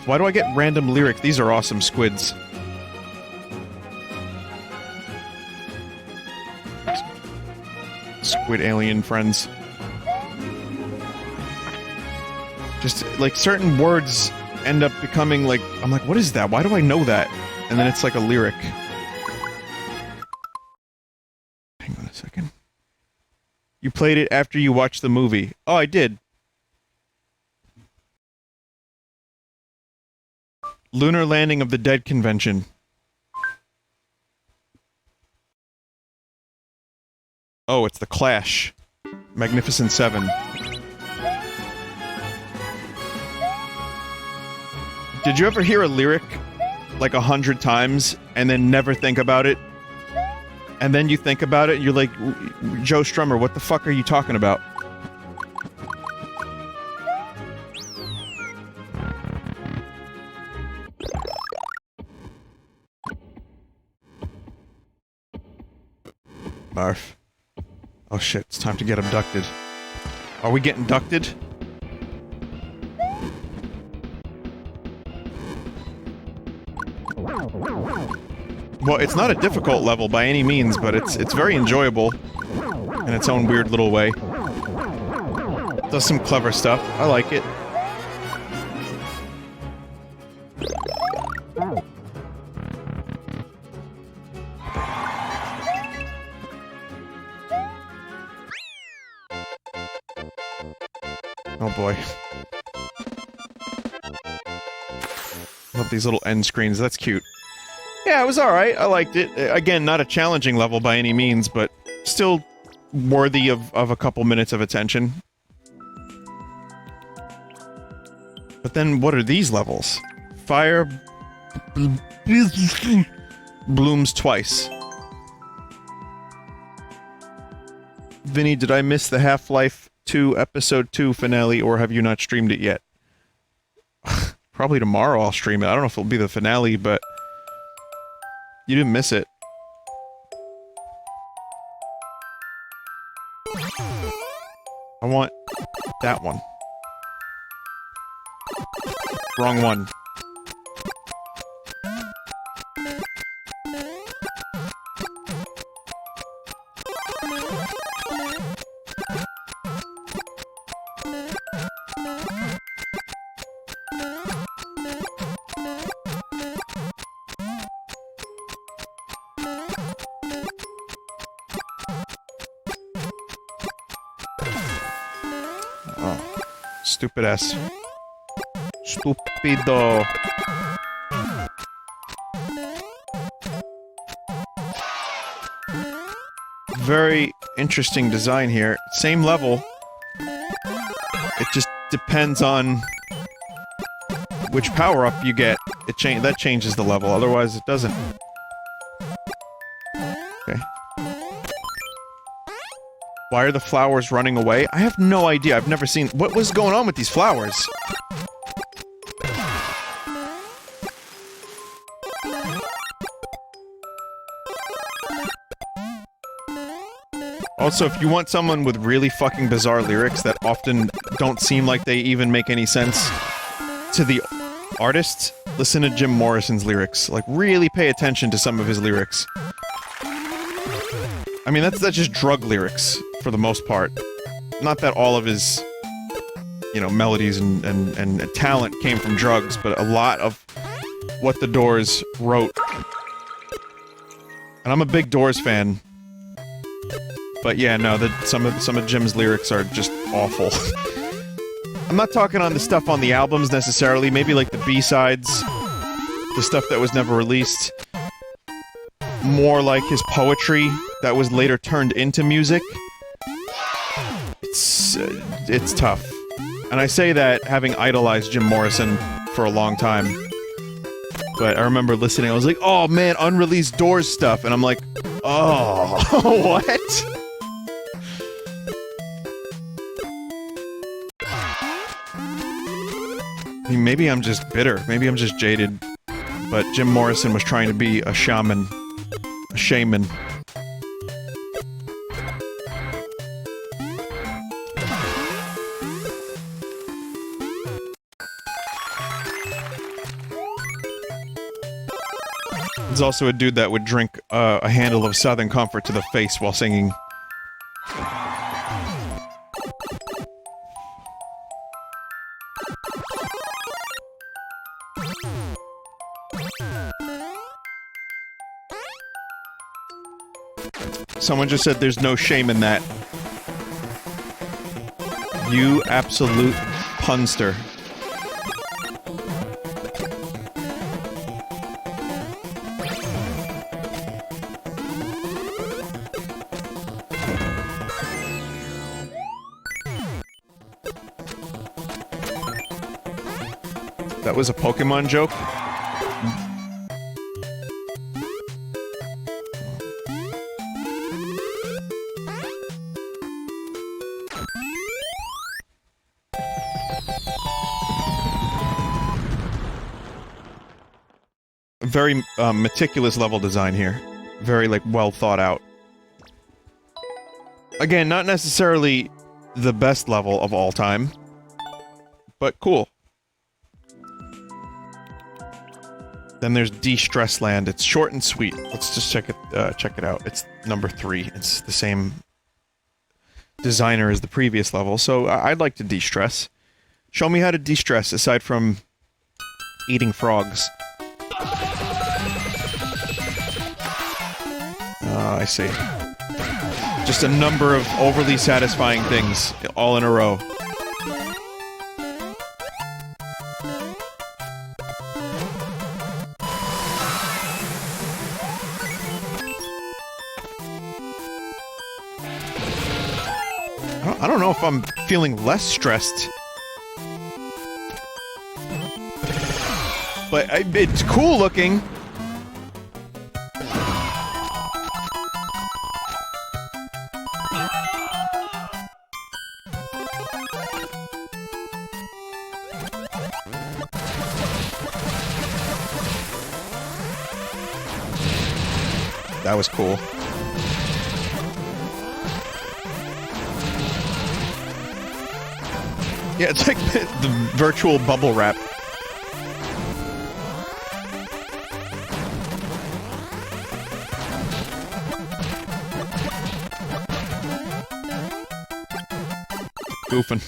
Why do I get random lyrics? These are awesome squids. Squid alien friends. Just, like, certain words end up becoming, like... I'm like, what is that? Why do I know that? And then it's like a lyric. You played it after you watched the movie. Oh, I did. Lunar Landing of the Dead convention. Oh, it's The Clash. Magnificent Seven. Did you ever hear a lyric like 100 times and then never think about it? And then you think about it and you're like, Joe Strummer, what the fuck are you talking about? Barf. Oh shit, it's time to get abducted. Are we getting ducted? Well, it's not a difficult level by any means, but it's very enjoyable in its own weird little way. Does some clever stuff. I like it. Oh boy. Love these little end screens, that's cute. Yeah, it was alright, I liked it. Again, not a challenging level by any means, but still worthy of a couple minutes of attention. But then, what are these levels? Fire... blooms twice. Vinny, did I miss the Half-Life 2 Episode 2 finale, or have you not streamed it yet? Probably tomorrow I'll stream it. I don't know if it'll be the finale, but... you didn't miss it. I want... that one. Wrong one. Stupid ass. Stupido. Very interesting design here. Same level. It just depends on which power-up you get. That changes the level, otherwise it doesn't. Okay. Why are the flowers running away? I have no idea. I've never seen... what was going on with these flowers? Also, if you want someone with really fucking bizarre lyrics that often don't seem like they even make any sense to the artist, listen to Jim Morrison's lyrics. Like, really pay attention to some of his lyrics. I mean, that's just drug lyrics, for the most part. Not that all of his, you know, melodies and talent came from drugs, but a lot of what the Doors wrote. And I'm a big Doors fan. But yeah, no, some of Jim's lyrics are just awful. I'm not talking on the stuff on the albums, necessarily. Maybe like the B-sides. The stuff that was never released. More like his poetry that was later turned into music. It's tough. And I say that having idolized Jim Morrison for a long time. But I remember listening, I was like, oh man, unreleased Doors stuff. And I'm like, oh, what? I mean, maybe I'm just bitter. Maybe I'm just jaded. But Jim Morrison was trying to be a shaman. A shaman. There's also a dude that would drink a handle of Southern Comfort to the face while singing. Someone just said there's no shame in that. You absolute punster. That was a Pokemon joke? Very meticulous level design here. Very, like, well thought out. Again, not necessarily the best level of all time, but cool. Then there's De-Stress Land. It's short and sweet. Let's just check it out. It's number 3. It's the same designer as the previous level, so I'd like to de-stress. Show me how to de-stress, aside from eating frogs. I see. Just a number of overly satisfying things, all in a row. I don't know if I'm feeling less stressed. But it's cool looking. That was cool. Yeah, it's like the virtual bubble wrap. Goofing.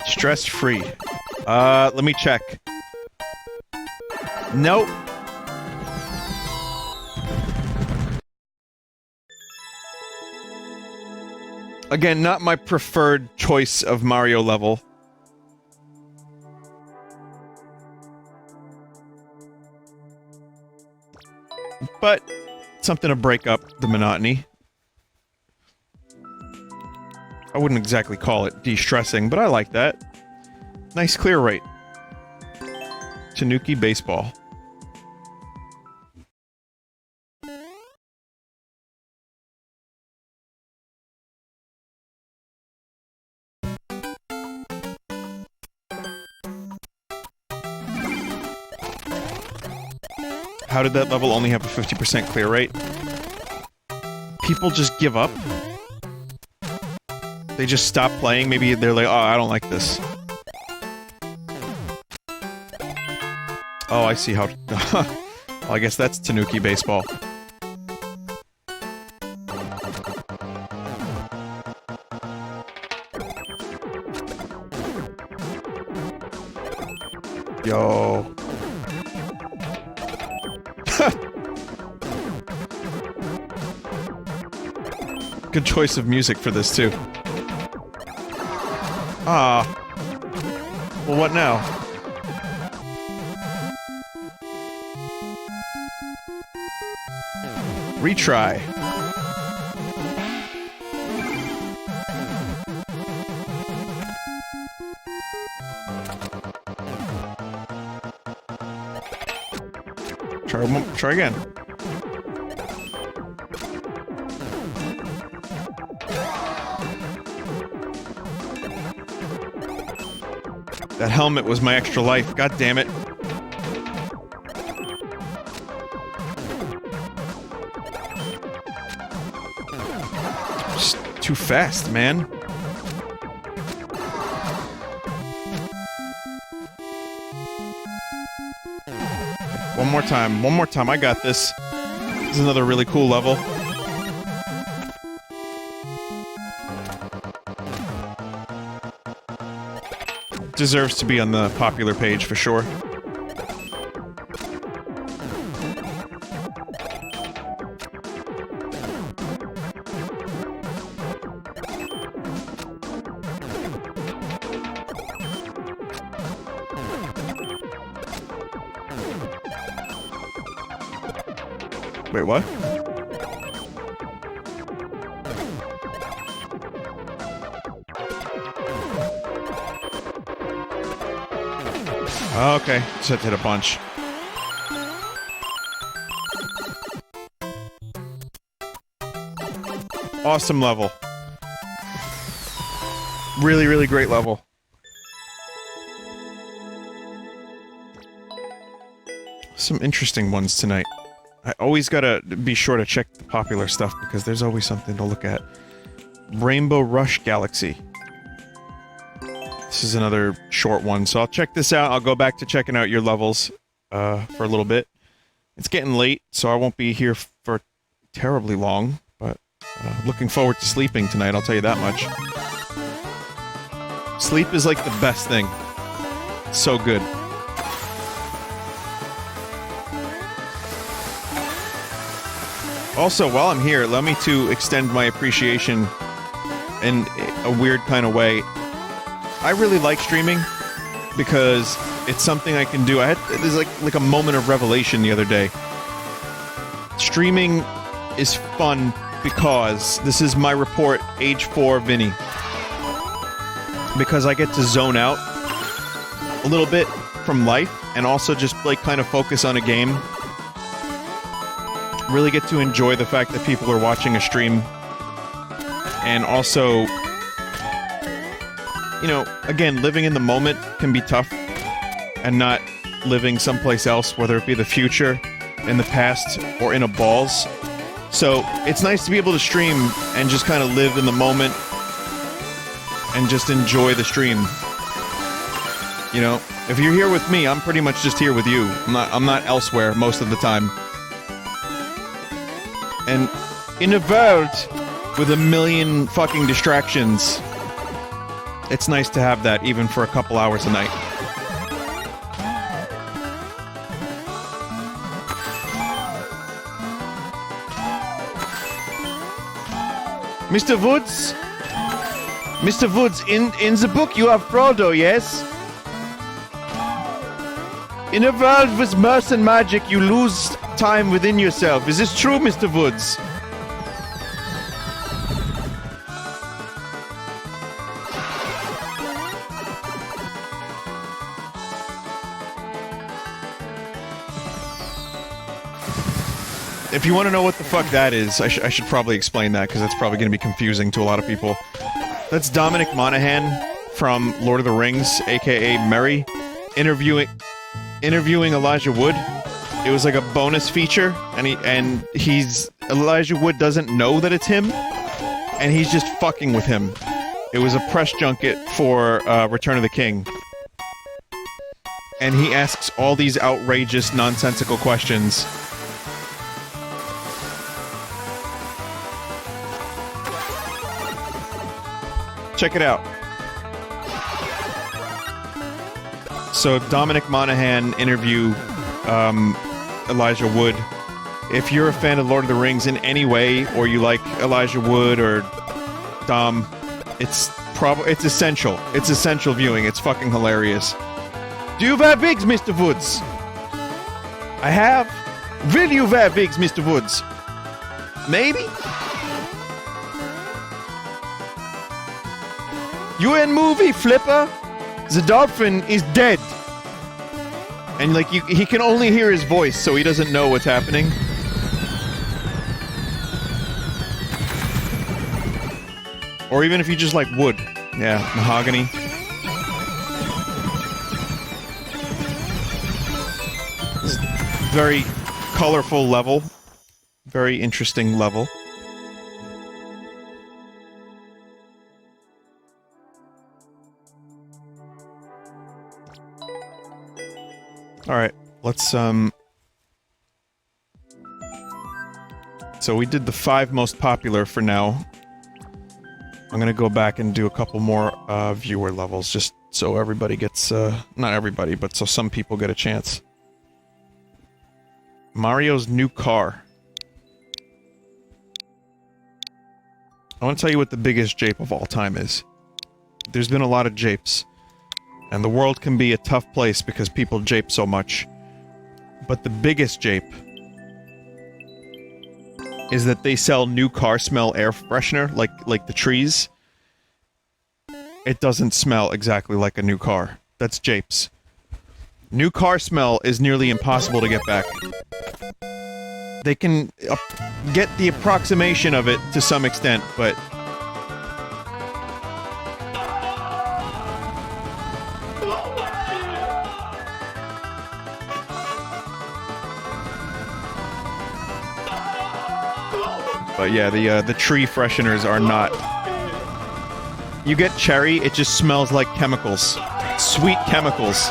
Stress-free. Let me check. Nope. Again, not my preferred choice of Mario level. But something to break up the monotony. I wouldn't exactly call it de-stressing, but I like that. Nice clear rate. Tanuki Baseball. How did that level only have a 50% clear rate? People just give up? They just stop playing? Maybe they're like, oh, I don't like this. Oh, I see how... Well, I guess that's Tanuki Baseball. Yo. Good choice of music for this, too. Ah. Well, what now? Retry. Try again. That helmet was my extra life. God damn it. Just too fast, man. One more time, one more time. I got this. This is another really cool level. Deserves to be on the popular page for sure. Wait, what? Okay, just hit a bunch. Awesome level. Really, really great level. Some interesting ones tonight. I always gotta be sure to check the popular stuff because there's always something to look at. Rainbow Rush Galaxy. This is another short one, so I'll check this out. I'll go back to checking out your levels for a little bit. It's getting late, so I won't be here for terribly long, but looking forward to sleeping tonight, I'll tell you that much. Sleep is like the best thing. So good. Also, while I'm here, allow me to extend my appreciation in a weird kind of way. I really like streaming because it's something I can do. There's like a moment of revelation the other day. Streaming is fun because this is my report, age 4 Vinny. Because I get to zone out a little bit from life and also just like kind of focus on a game. Really get to enjoy the fact that people are watching a stream. And also, you know, again, living in the moment can be tough. And not living someplace else, whether it be the future, in the past, or in a balls. So, it's nice to be able to stream and just kind of live in the moment. And just enjoy the stream. You know, if you're here with me, I'm pretty much just here with you. I'm not elsewhere most of the time. And in a world with a million fucking distractions, it's nice to have that even for a couple hours a night. Mr. Woods? Mr. Woods, in the book you have Frodo, yes? In a world with mirth and magic, you lose time within yourself. Is this true, Mr. Woods? If you want to know what the fuck that is, I should probably explain that, because that's probably going to be confusing to a lot of people. That's Dominic Monaghan from Lord of the Rings, aka Merry, interviewing Elijah Wood. It was like a bonus feature, and Elijah Wood doesn't know that it's him, and he's just fucking with him. It was a press junket for Return of the King. And he asks all these outrageous, nonsensical questions. Check it out. So, Dominic Monaghan interview Elijah Wood. If you're a fan of Lord of the Rings in any way, or you like Elijah Wood or Dom, it's essential. It's essential viewing. It's fucking hilarious. Do you wear wigs, Mr. Woods? I have. Will you wear wigs, Mr. Woods? Maybe? You in movie, Flipper? The dolphin is dead. And like he can only hear his voice, so he doesn't know what's happening. Or even if you just like wood. Yeah, mahogany. This is a very colorful level. Very interesting level. Alright, let's, So we did the 5 most popular for now. I'm gonna go back and do a couple more, viewer levels, just so everybody gets, not everybody, but so some people get a chance. Mario's new car. I want to tell you what the biggest jape of all time is. There's been a lot of japes. And the world can be a tough place because people jape so much. But the biggest jape is that they sell new car smell air freshener, like the trees. It doesn't smell exactly like a new car. That's japes. New car smell is nearly impossible to get back. They can get the approximation of it to some extent, but... But yeah, the tree fresheners are not... You get cherry, it just smells like chemicals. Sweet chemicals.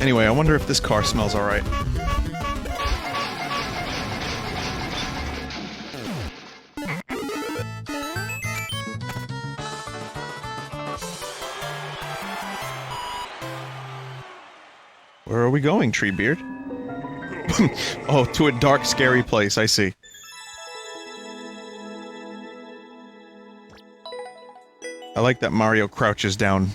Anyway, I wonder if this car smells alright. Where are we going, Treebeard? Oh, to a dark, scary place, I see. I like that Mario crouches down.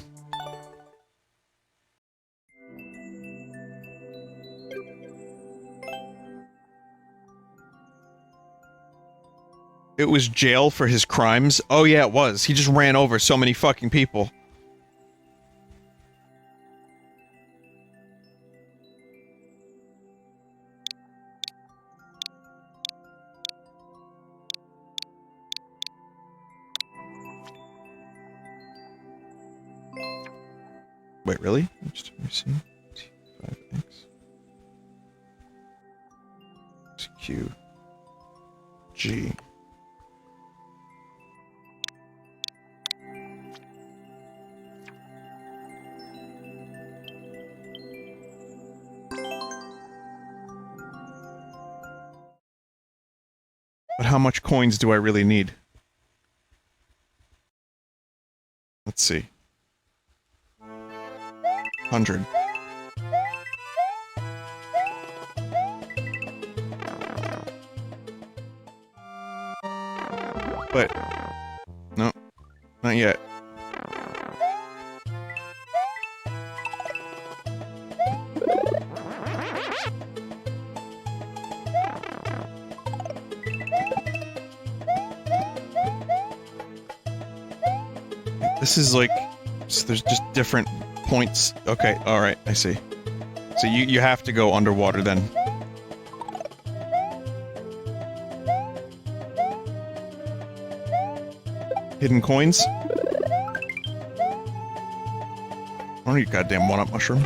It was jail for his crimes? Oh yeah, it was. He just ran over so many fucking people. Wait, really? Let me see. 5x. Q. G. But how much coins do I really need? Let's see. 100. But... no. Not yet. This is like... so there's just different points. Okay, alright, I see. So you have to go underwater then. Hidden coins? Oh, you goddamn one-up mushroom.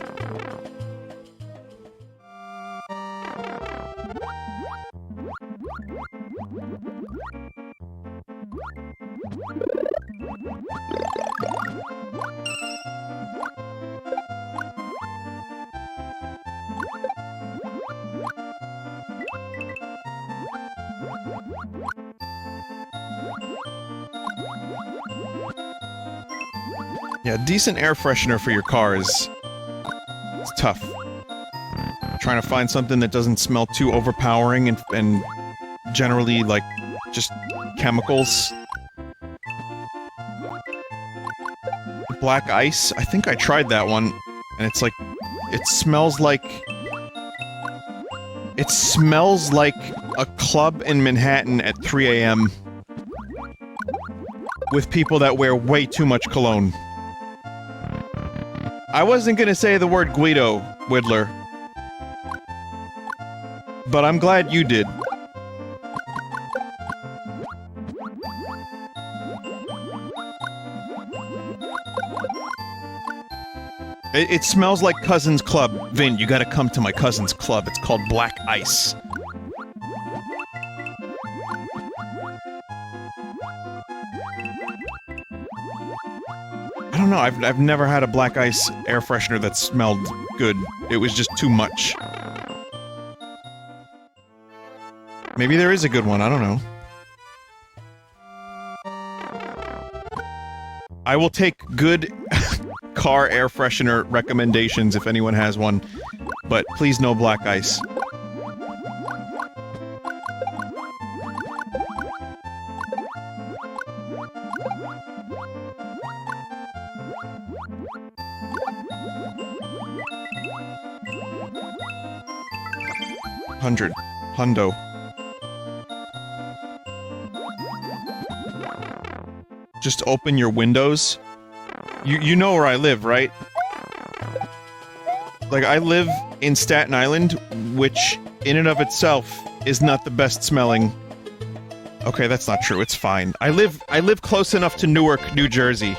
Yeah, decent air freshener for your car is... it's tough. Trying to find something that doesn't smell too overpowering and generally, like, just chemicals. Black ice? I think I tried that one, and it's like... it smells like... it smells like a club in Manhattan at 3 AM. With people that wear way too much cologne. I wasn't gonna say the word Guido, Whittler. But I'm glad you did. It smells like Cousin's Club. Vin, you gotta come to my cousin's club. It's called Black Ice. I don't know, I've never had a black ice air freshener that smelled good. It was just too much. Maybe there is a good one, I don't know. I will take good car air freshener recommendations if anyone has one, but please no black ice. Hundo. Just open your windows. You know where I live, right? Like, I live in Staten Island, which, in and of itself, is not the best smelling... Okay, that's not true, it's fine. I live close enough to Newark, New Jersey.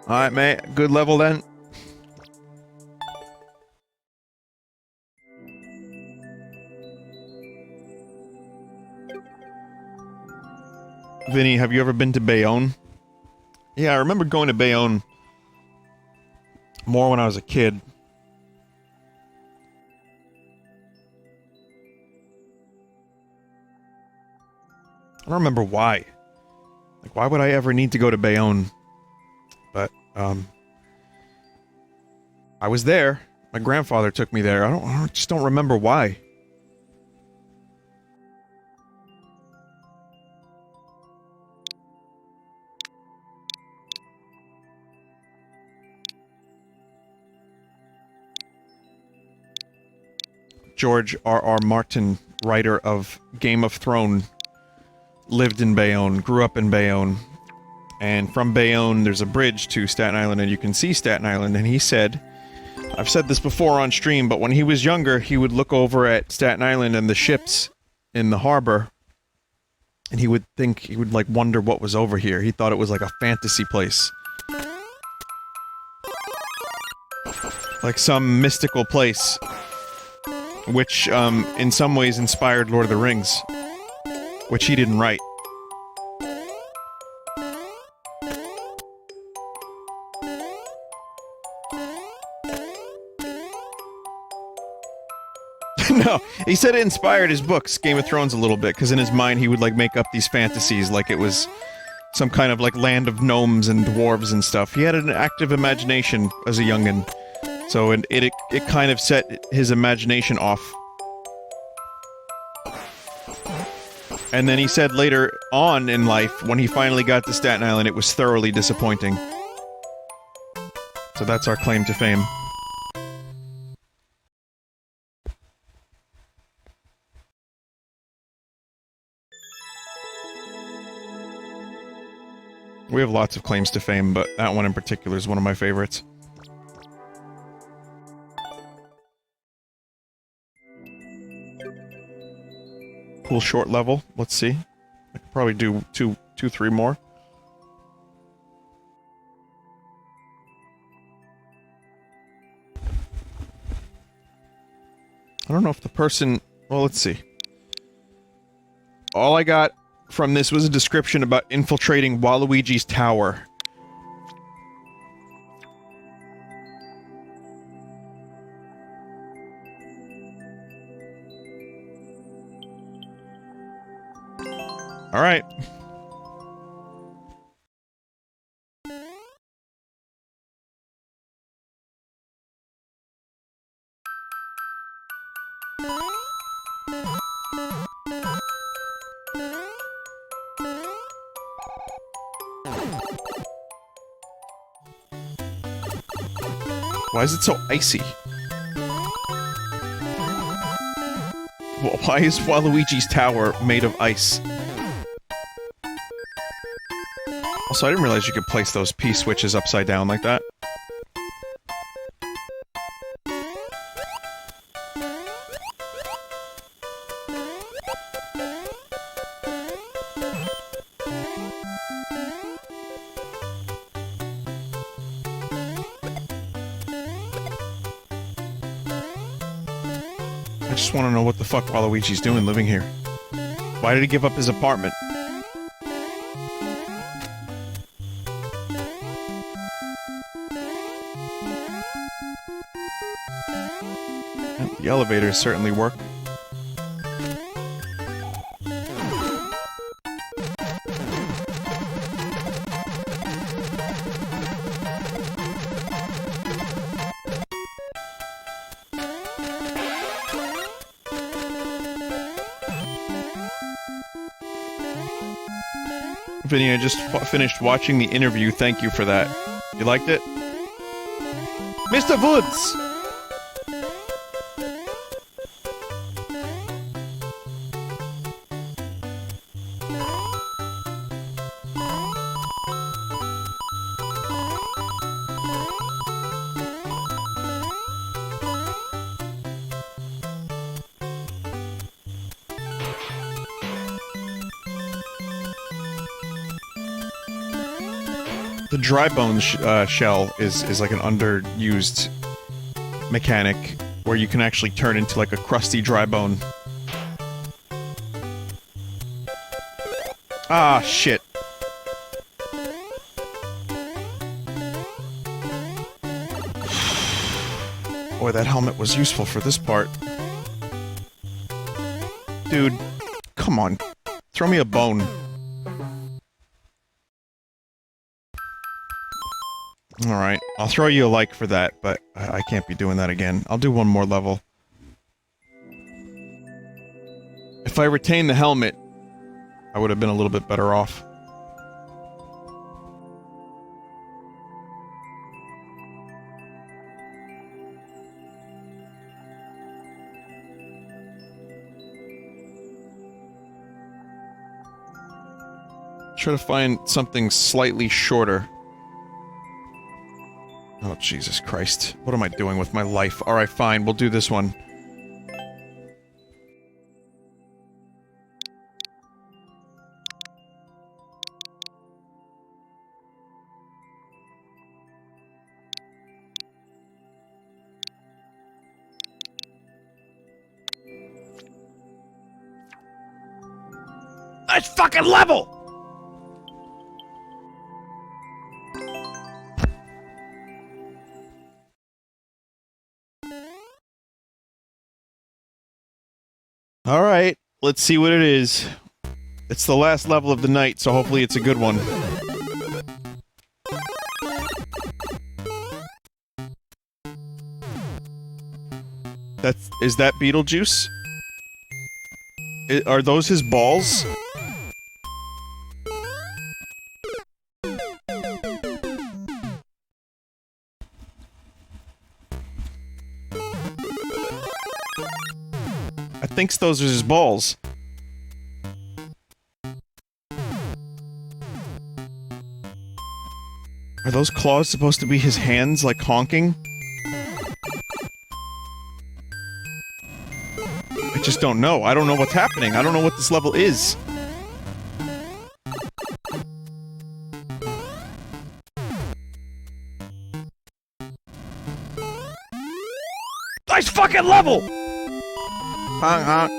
Alright, mate. Good level, then. Vinny, have you ever been to Bayonne? Yeah, I remember going to Bayonne more when I was a kid. I don't remember why. Like, why would I ever need to go to Bayonne? But, I was there. My grandfather took me there. I just don't remember why. George R.R. Martin, writer of Game of Thrones, lived in Bayonne, grew up in Bayonne. And from Bayonne, there's a bridge to Staten Island, and you can see Staten Island, and he said... I've said this before on stream, but when he was younger, he would look over at Staten Island and the ships in the harbor, and he would like, wonder what was over here. He thought it was like a fantasy place. Like some mystical place. Which, in some ways inspired Lord of the Rings. Which he didn't write. No, he said it inspired his books, Game of Thrones, a little bit, because in his mind he would, like, make up these fantasies like it was some kind of, like, land of gnomes and dwarves and stuff. He had an active imagination as a youngin', so it kind of set his imagination off. And then he said later on in life, when he finally got to Staten Island, it was thoroughly disappointing. So that's our claim to fame. We have lots of claims to fame, but that one in particular is one of my favorites. Cool short level. Let's see. I could probably do three more. I don't know if the person... Well, let's see. All I got from this was a description about infiltrating Waluigi's tower. Alright. Why is it so icy? Why is Waluigi's tower made of ice? Also, I didn't realize you could place those P-switches upside down like that. I just want to know what the fuck Waluigi's doing living here. Why did he give up his apartment? The elevators certainly work. Vinny, I just finished watching the interview. Thank you for that. You liked it? Mr. Woods! The dry bones shell is like an underused mechanic where you can actually turn into like a crusty dry bone. Ah, shit. Boy, that helmet was useful for this part. Dude, come on. Throw me a bone. Alright, I'll throw you a like for that, but I can't be doing that again. I'll do one more level. If I retained the helmet, I would have been a little bit better off. Try to find something slightly shorter. Oh, Jesus Christ. What am I doing with my life? Alright, fine. We'll do this one. Nice fucking level! Alright, let's see what it is. It's the last level of the night, so hopefully it's a good one. Is that Beetlejuice? Are those his balls? I think those are his balls. Are those claws supposed to be his hands, like honking? I just don't know. I don't know what's happening. I don't know what this level is. Nice fucking level! Honk honk.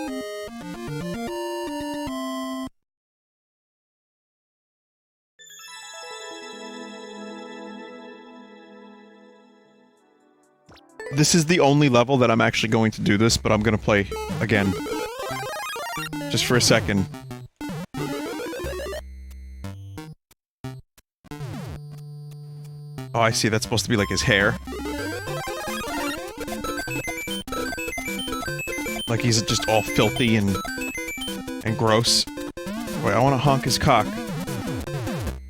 This is the only level that I'm actually going to do this, but I'm gonna play again. Just for a second. Oh, I see. That's supposed to be like his hair. Like he's just all filthy and gross. Wait, I want to honk his cock.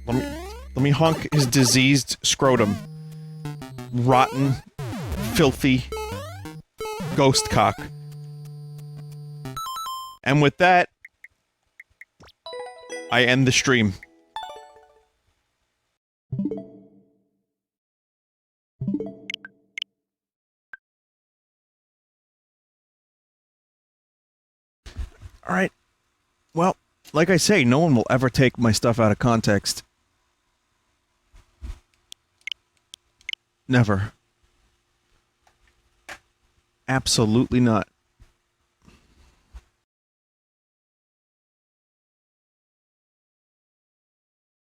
Let me honk his diseased scrotum. Rotten, filthy, ghost cock. And with that, I end the stream. Alright. Well, like I say, no one will ever take my stuff out of context. Never. Absolutely not.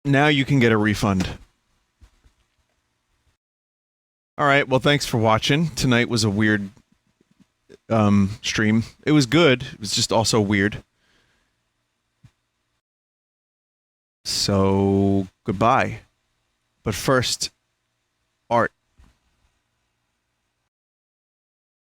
Now you can get a refund. Alright, well thanks for watching. Tonight was a weird stream. It was good, it was just also weird. So, goodbye. But first, art.